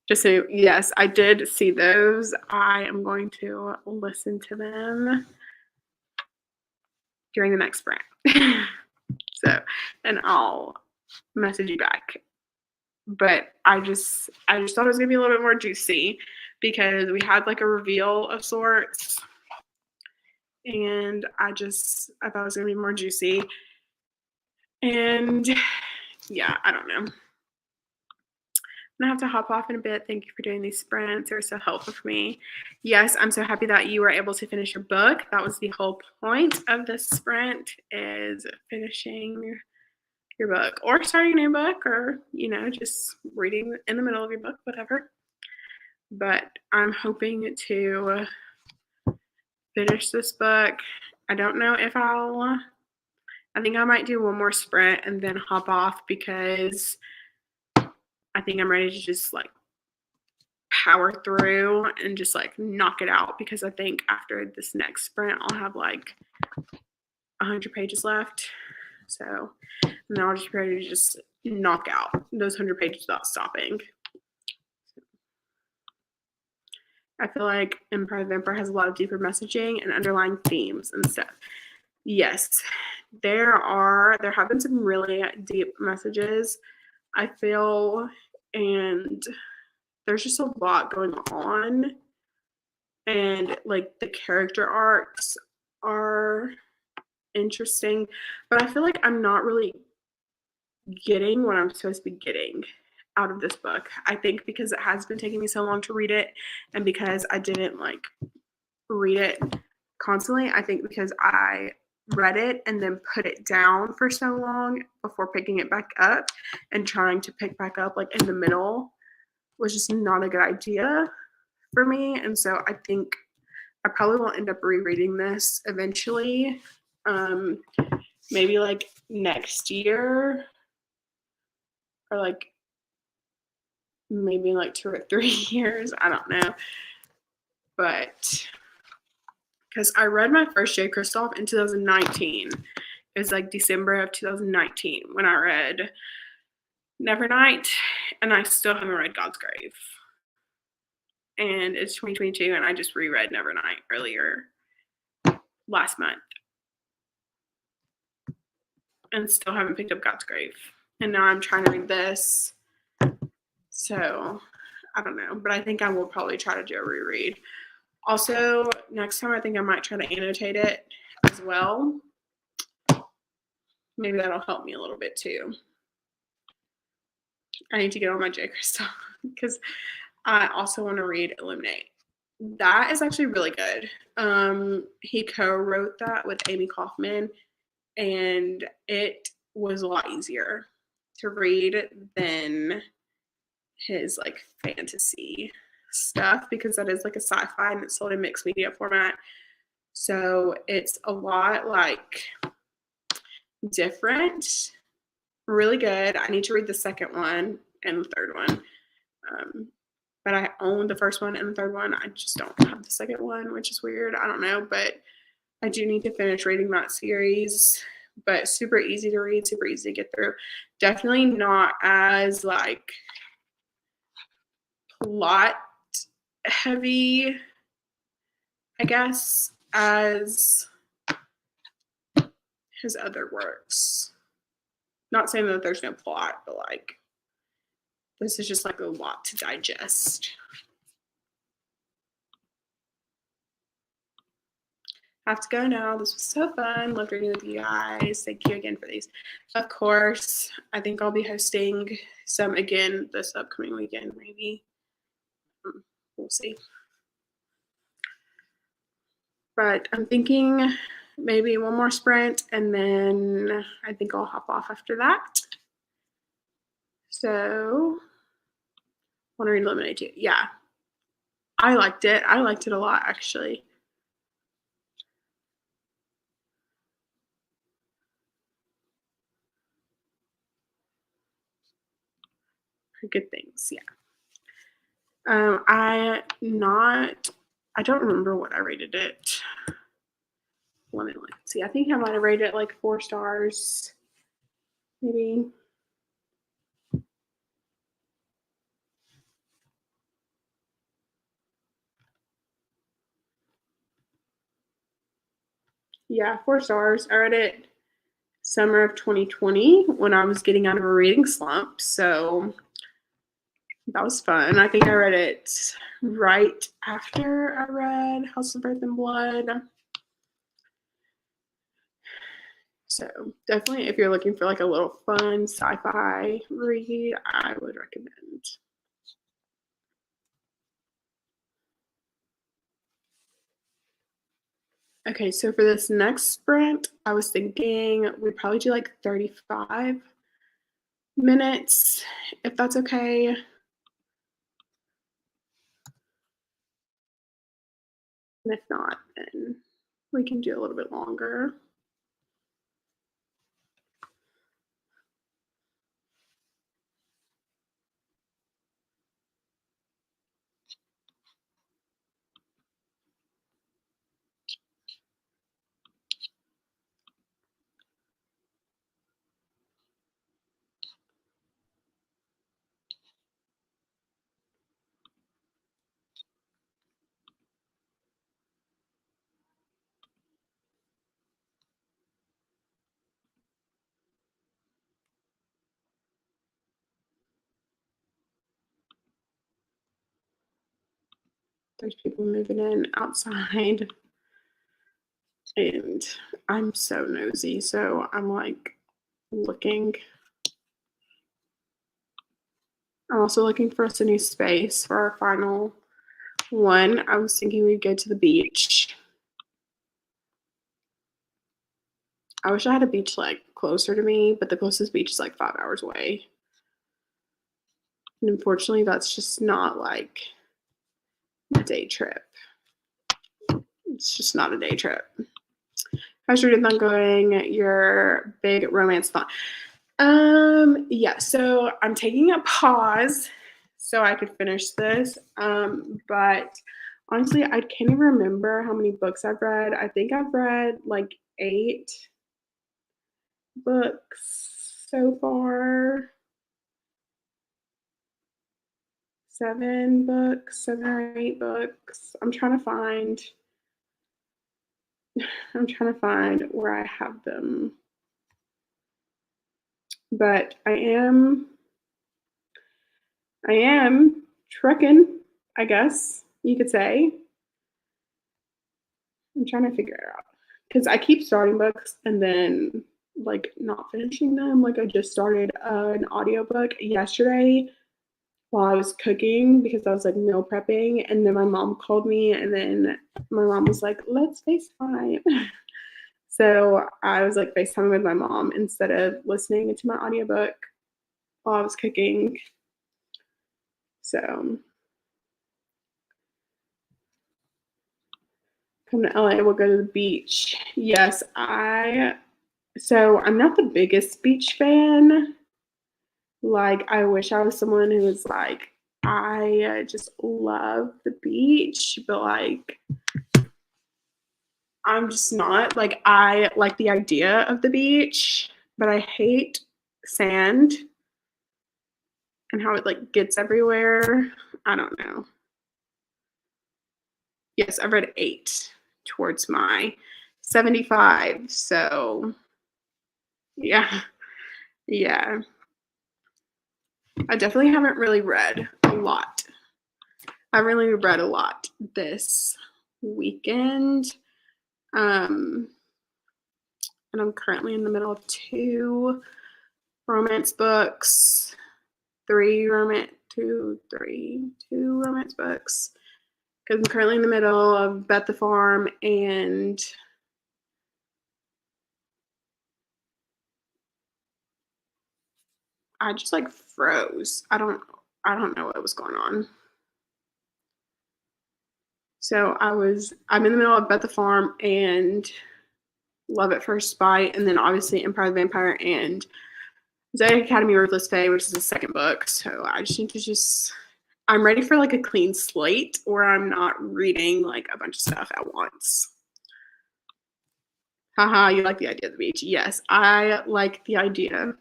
Just so yes, I did see those. I am going to listen to them during the next sprint. So, and I'll message you back. But I just thought it was gonna be a little bit more juicy because we had like a reveal of sorts, and I thought it was gonna be more juicy. And yeah, I don't know. I'm gonna have to hop off in a bit. Thank you for doing these sprints. They're so helpful for me. Yes, I'm so happy that you were able to finish your book. That was the whole point of this sprint, is finishing your book or starting a new book, or just reading in the middle of your book, whatever. But I'm hoping to finish this book. I don't know if I think I might do one more sprint and then hop off, because I think I'm ready to just like power through and just like knock it out, because I think after this next sprint I'll have like 100 pages left. So then I'll just be ready to just knock out those 100 pages without stopping. I feel like Empire of the Vampire has a lot of deeper messaging and underlying themes and stuff. Yes, there have been some really deep messages, I feel, and there's just a lot going on, and like the character arcs are interesting, but I feel like I'm not really getting what I'm supposed to be getting out of this book. I think because it has been taking me so long to read it, and because I didn't like read it constantly, I think because I read it and then put it down for so long before picking it back up, and trying to pick back up like in the middle was just not a good idea for me. And so I think I probably will end up rereading this eventually, maybe like next year, or like maybe like 2 or 3 years, I don't know. But because I read my first J. Kristoff in 2019. It was like December of 2019 when I read Nevernight, and I still haven't read God's Grave. And it's 2022, and I just reread Nevernight earlier last month, and still haven't picked up God's Grave. And now I'm trying to read this. So I don't know, but I think I will probably try to do a reread. Also, next time I think I might try to annotate it as well. Maybe that'll help me a little bit too. I need to get on my J. Kristoff because I also want to read Illuminate. That is actually really good. He co-wrote that with Amy Kaufman, and it was a lot easier to read than his like fantasy stuff, because that is like a sci-fi and it's sold in mixed media format. So it's a lot like different. Really good. I need to read the second one and the third one. But I own the first one and the third one. I just don't have the second one, which is weird. I don't know, but I do need to finish reading that series. But super easy to read, super easy to get through. Definitely not as like plot heavy, I guess, as his other works. Not saying that there's no plot, but like this is just like a lot to digest. I have to go now. This was so fun. Loved reading with you guys. Thank you again for these. Of course, I think I'll be hosting some again this upcoming weekend, maybe. We'll see. But I'm thinking maybe one more sprint, and then I think I'll hop off after that. So, want to read Illuminate too. Yeah. I liked it. I liked it a lot, actually. Good things, yeah. I don't remember what I rated it. Let me look. See, I think I might have rated it like 4 stars, maybe. Yeah, 4 stars. I read it summer of 2020 when I was getting out of a reading slump, so that was fun. I think I read it right after I read House of Earth and Blood. So definitely if you're looking for like a little fun sci-fi read, I would recommend. Okay, so for this next sprint, I was thinking we'd probably do like 35 minutes, if that's okay. And if not, then we can do a little bit longer. There's people moving in outside, and I'm so nosy, so I'm like looking. I'm also looking for us a new space for our final one. I was thinking we'd go to the beach. I wish I had a beach like closer to me, but the closest beach is like 5 hours away. And unfortunately, that's just not like a day trip. It's just not a day trip. How's your dinner going? Your big romance thought. Yeah, so I'm taking a pause so I could finish this. But honestly, I can't even remember how many books I've read. I think I've read like 8 books so far. 7 books, 7 or 8 books. I'm trying to find where I have them. But I am trucking, I guess you could say. I'm trying to figure it out because I keep starting books and then like not finishing them. Like I just started an audiobook yesterday while I was cooking because I was like meal prepping, and then my mom called me, and then my mom was like, "Let's FaceTime." So I was like FaceTiming with my mom instead of listening to my audiobook while I was cooking. So come to LA, we'll go to the beach. Yes, I'm not the biggest beach fan. Like, I wish I was someone who was like, I just love the beach, but like, I'm just not. Like, I like the idea of the beach, but I hate sand and how it like gets everywhere. I don't know. Yes, I've read 8 towards my 75. So, yeah. Yeah. I definitely haven't really read a lot. I really read a lot this weekend. Um, and I'm currently in the middle of 2 romance books, 2 romance books. Because I'm currently in the middle of Bet the Farm, and I just like froze. I don't know what was going on. So I'm in the middle of Bet the Farm and Love at First Bite, and then obviously Empire of the Vampire and Zodiac Academy Ruthless Fae, which is the second book. So I just need to I'm ready for like a clean slate where I'm not reading like a bunch of stuff at once. Haha, you like the idea of the beach. Yes, I like the idea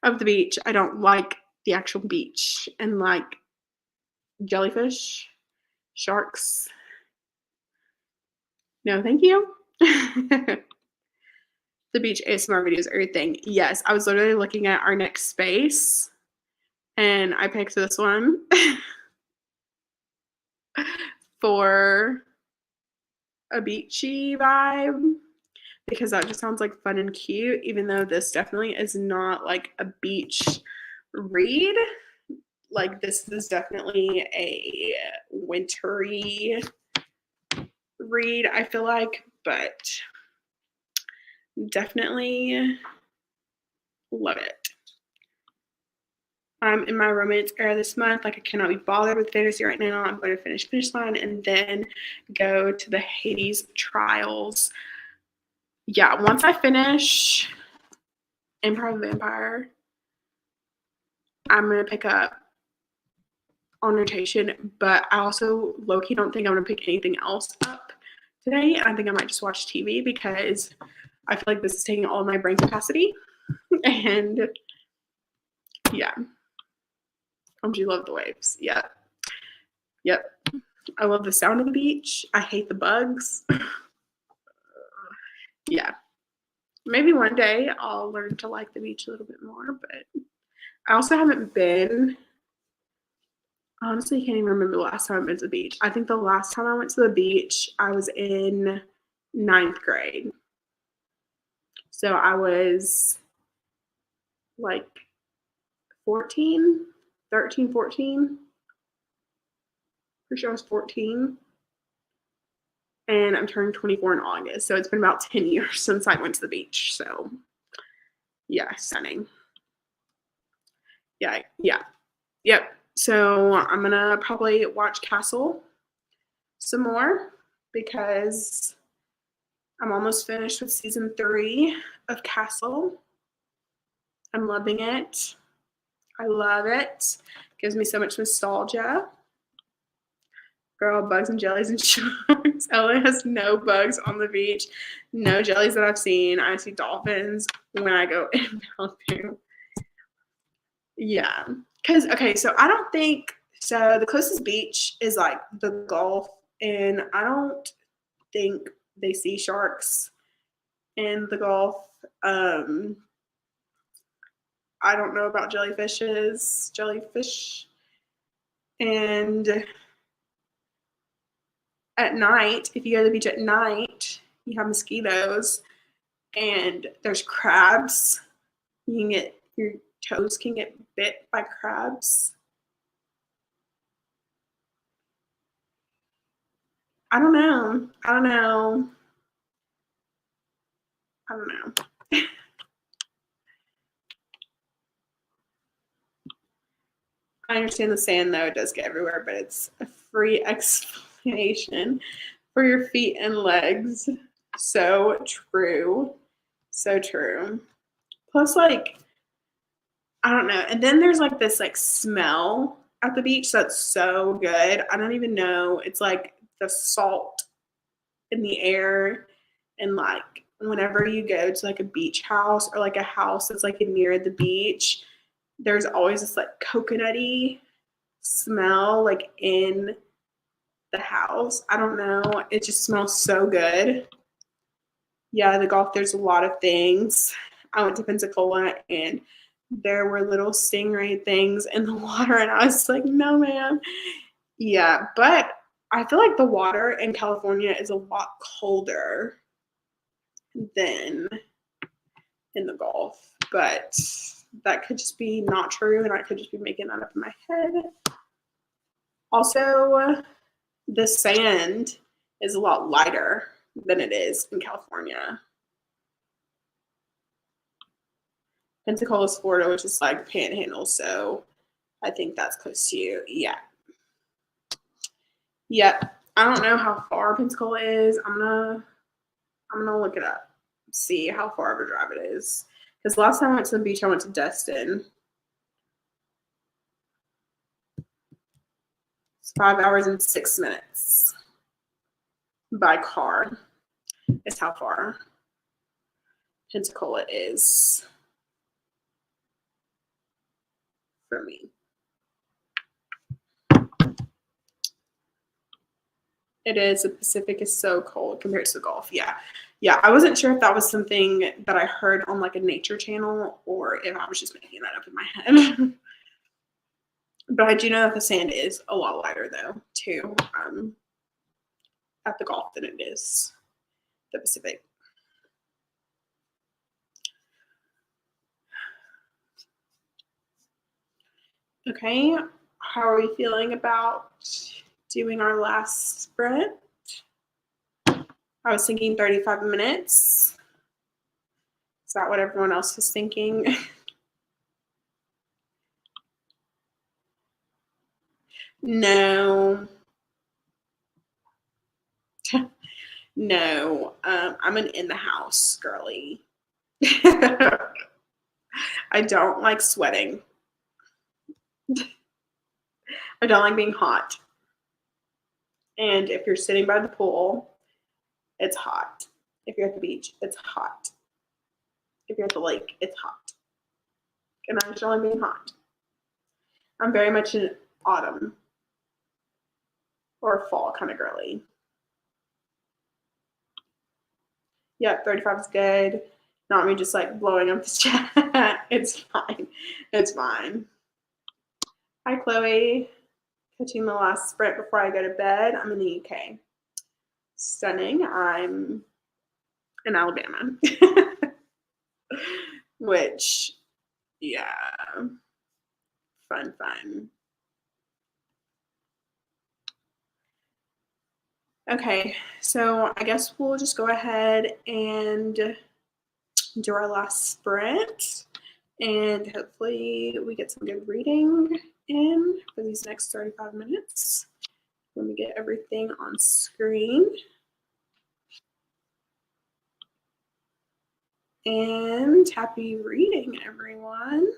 of the beach. I don't like the actual beach and like jellyfish, sharks. No, thank you. the beach ASMR videos, everything. Yes, I was literally looking at our next space, and I picked this one for a beachy vibe because that just sounds like fun and cute, even though this definitely is not like a beach read. Like, this is definitely a wintry read, I feel like, but definitely love it. I'm in my romance era this month. Like, I cannot be bothered with fantasy right now. I'm going to finish line and then go to the Hades trials. Yeah, once I finish Empire of Vampire, I'm going to pick up on rotation, but I also low-key don't think I'm going to pick anything else up today. I think I might just watch TV because I feel like this is taking all my brain capacity. And yeah, you love the waves. Yep. I love the sound of the beach. I hate the bugs. Yeah. Maybe one day I'll learn to like the beach a little bit more, but I also haven't been. Honestly, can't even remember the last time I went to the beach. I think the last time I went to the beach, I was in 9th grade. So I was like 14, 13, 14. Pretty sure I was 14. And I'm turning 24 in August. So it's been about 10 years since I went to the beach. So yeah, stunning. Yeah. Yep. So I'm going to probably watch Castle some more because I'm almost finished with season 3 of Castle. I'm loving it. I love it. Gives me so much nostalgia. Girl, bugs and jellies and sharks. LA has no bugs on the beach, no jellies that I've seen. I see dolphins when I go in Malibu. Yeah. Because, okay, so I don't think, so the closest beach is like the Gulf, and I don't think they see sharks in the Gulf. I don't know about jellyfish. And at night, if you go to the beach at night, you have mosquitoes and there's crabs. You can get, your toes can get bit by crabs. I don't know. I understand the sand though, it does get everywhere, but it's a free explanation for your feet and legs. So true. So true. Plus, like, I don't know. And then there's like this like smell at the beach that's so good. I don't even know. It's like the salt in the air, and like whenever you go to like a beach house or like a house that's like near the beach, there's always this like coconutty smell like in the house. I don't know. It just smells so good. Yeah, the Gulf, there's a lot of things. I went to Pensacola and there were little stingray things in the water, and I was like, no, man. Yeah, but I feel like the water in California is a lot colder than in the Gulf, but that could just be not true, and I could just be making that up in my head. Also, the sand is a lot lighter than it is in California. Pensacola's Florida, which is like Panhandle, so I think that's close to you. Yeah. Yep. I don't know how far Pensacola is. I'm gonna look it up, see how far of a drive it is. Because last time I went to the beach, I went to Destin. It's 5 hours and 6 minutes by car. Is how far Pensacola is for me. It is. The Pacific is so cold compared to the Gulf. Yeah. Yeah. I wasn't sure if that was something that I heard on like a nature channel or if I was just making that up in my head. But I do know that the sand is a lot lighter though, too, at the Gulf than it is the Pacific. Okay. How are we feeling about doing our last sprint? I was thinking 35 minutes. Is that what everyone else was thinking? No. No. I'm an in the house girly. I don't like sweating. I don't like being hot. And if you're sitting by the pool, it's hot. If you're at the beach, it's hot. If you're at the lake, it's hot. And I just don't like being hot. I'm very much an autumn or fall kind of girly. Yep, 35 is good. Not me just like blowing up the chat. It's fine. It's fine. Hi, Chloe. Catching the last sprint before I go to bed. I'm in the UK. Stunning. I'm in Alabama. Which, yeah, fun. Okay, so I guess we'll just go ahead and do our last sprint, and hopefully we get some good reading in for these next 35 minutes. Let me get everything on screen. And happy reading, everyone.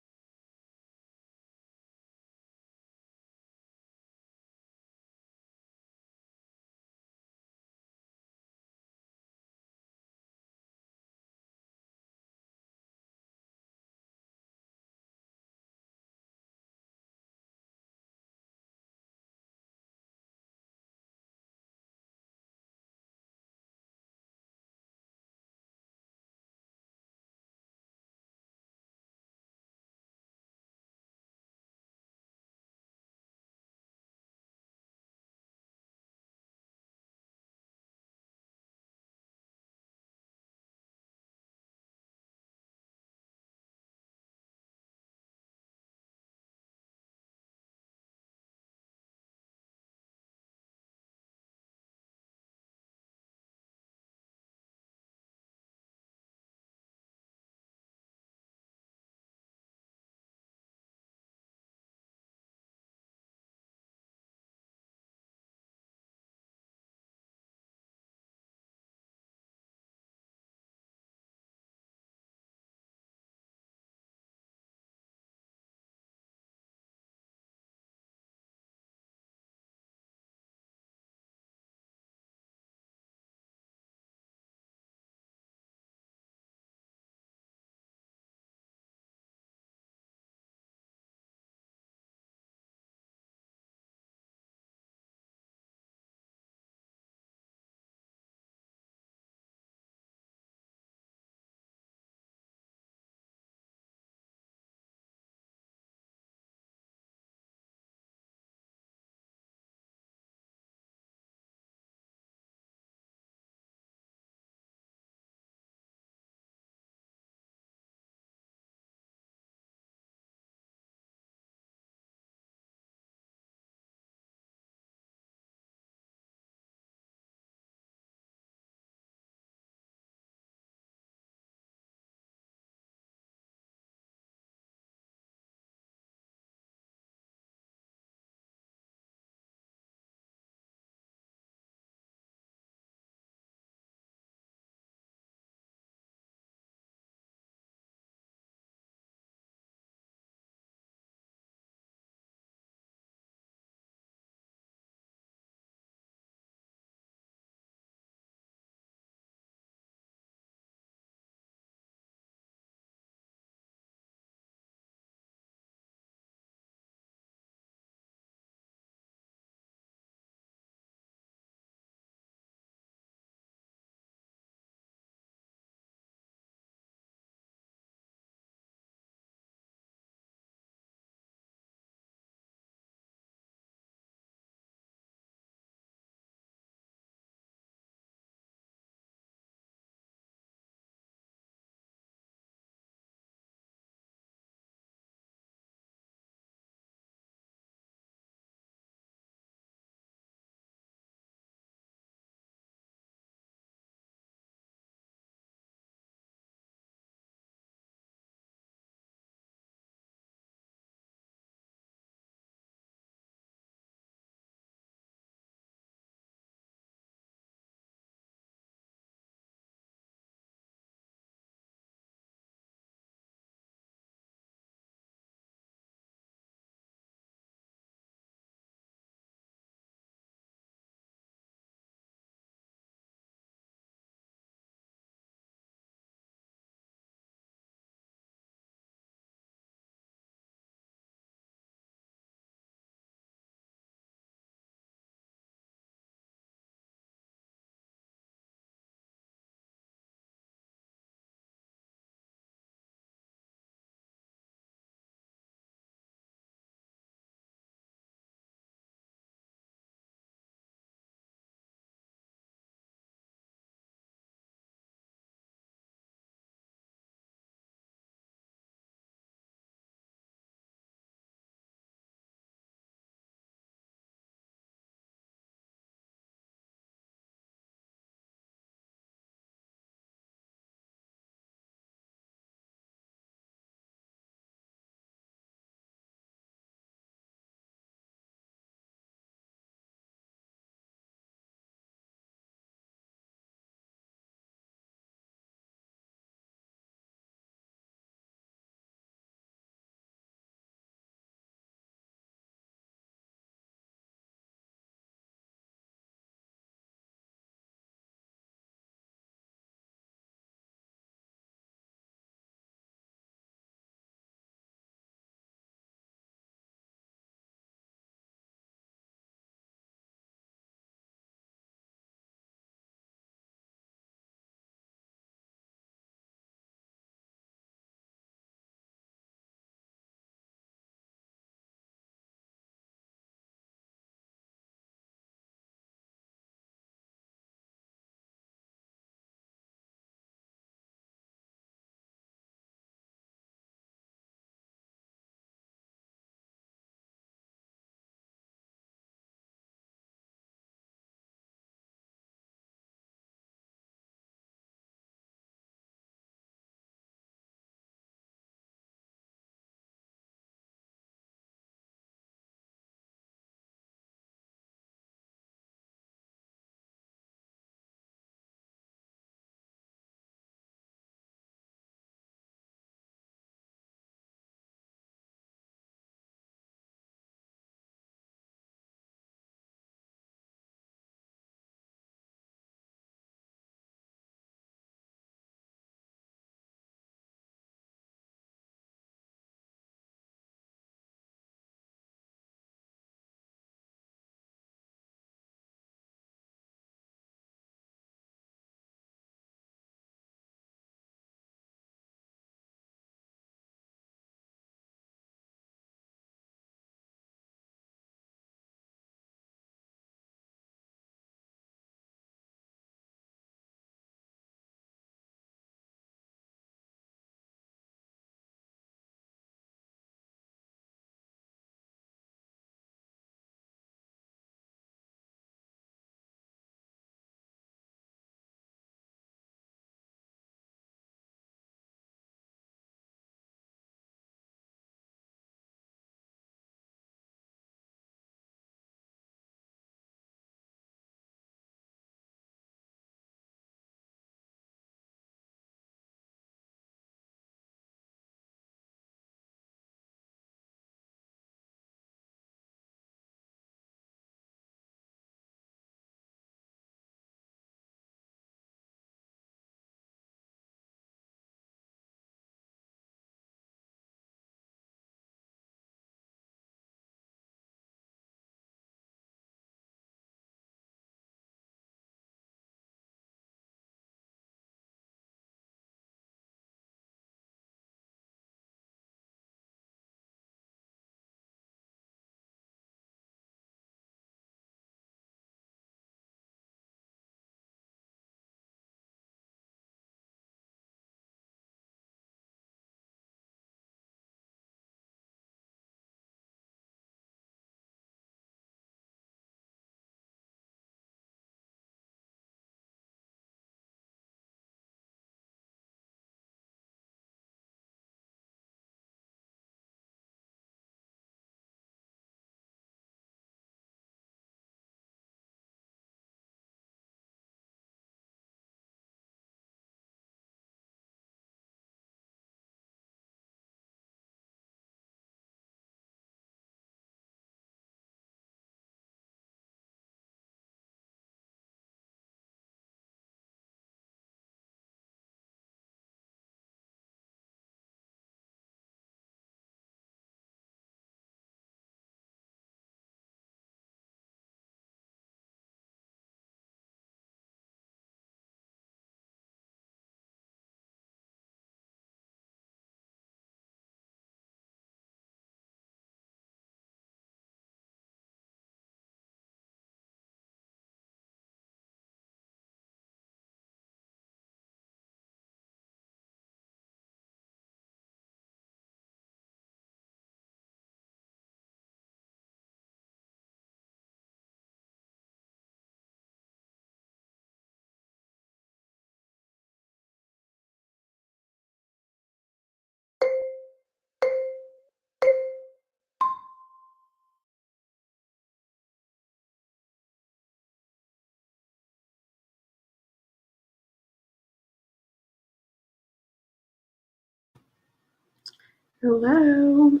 Hello.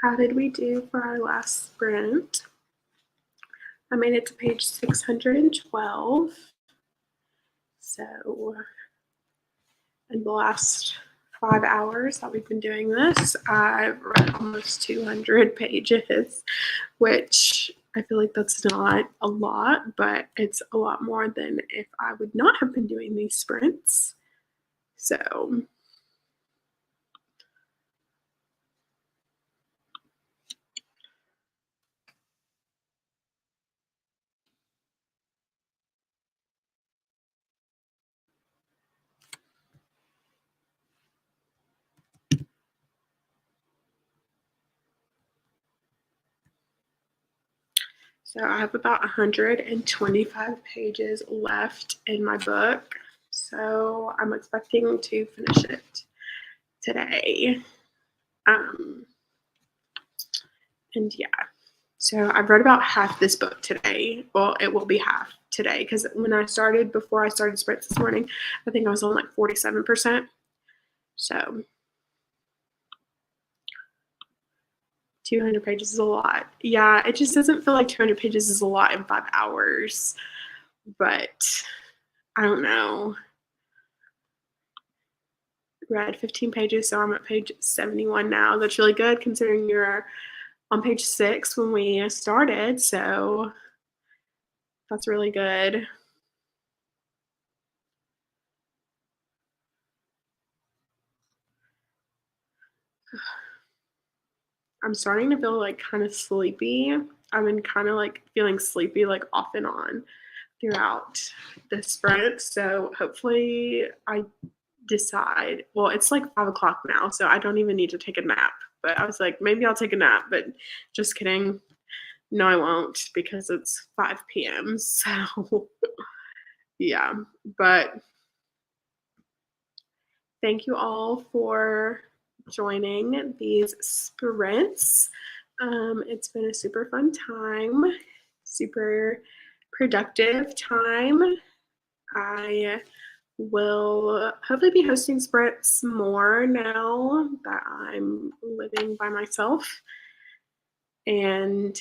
How did we do for our last sprint? I made it to page 612. So in the last 5 hours that we've been doing this, I've read almost 200 pages, which I feel like that's not a lot, but it's a lot more than if I would not have been doing these sprints. So I have about 125 pages left in my book. So I'm expecting to finish it today. And yeah, so I've read about half this book today. Well, it will be half today because before I started sprints this morning, I think I was on like 47%. So 200 pages is a lot. Yeah, it just doesn't feel like 200 pages is a lot in 5 hours, but I don't know. Read 15 pages, so I'm at page 71 now. That's really good considering you're on page 6 when we started, so that's really good. I'm starting to feel like kind of sleepy. I've been kind of like feeling sleepy like off and on throughout the sprint. So hopefully I decide. Well, it's like 5 o'clock now, so I don't even need to take a nap. But I was like, maybe I'll take a nap, but just kidding. No, I won't because it's 5 p.m. So yeah, but thank you all for joining these sprints. It's been a super fun time, super productive time. I will hopefully be hosting sprints more now that I'm living by myself. And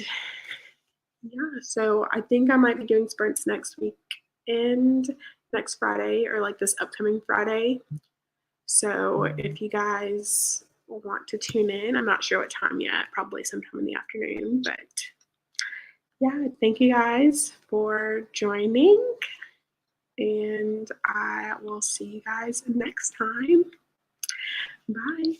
yeah, so I think I might be doing sprints next week and next Friday or like this upcoming Friday. So if you guys want to tune in, I'm not sure what time yet, probably sometime in the afternoon, but yeah, thank you guys for joining, and I will see you guys next time. Bye.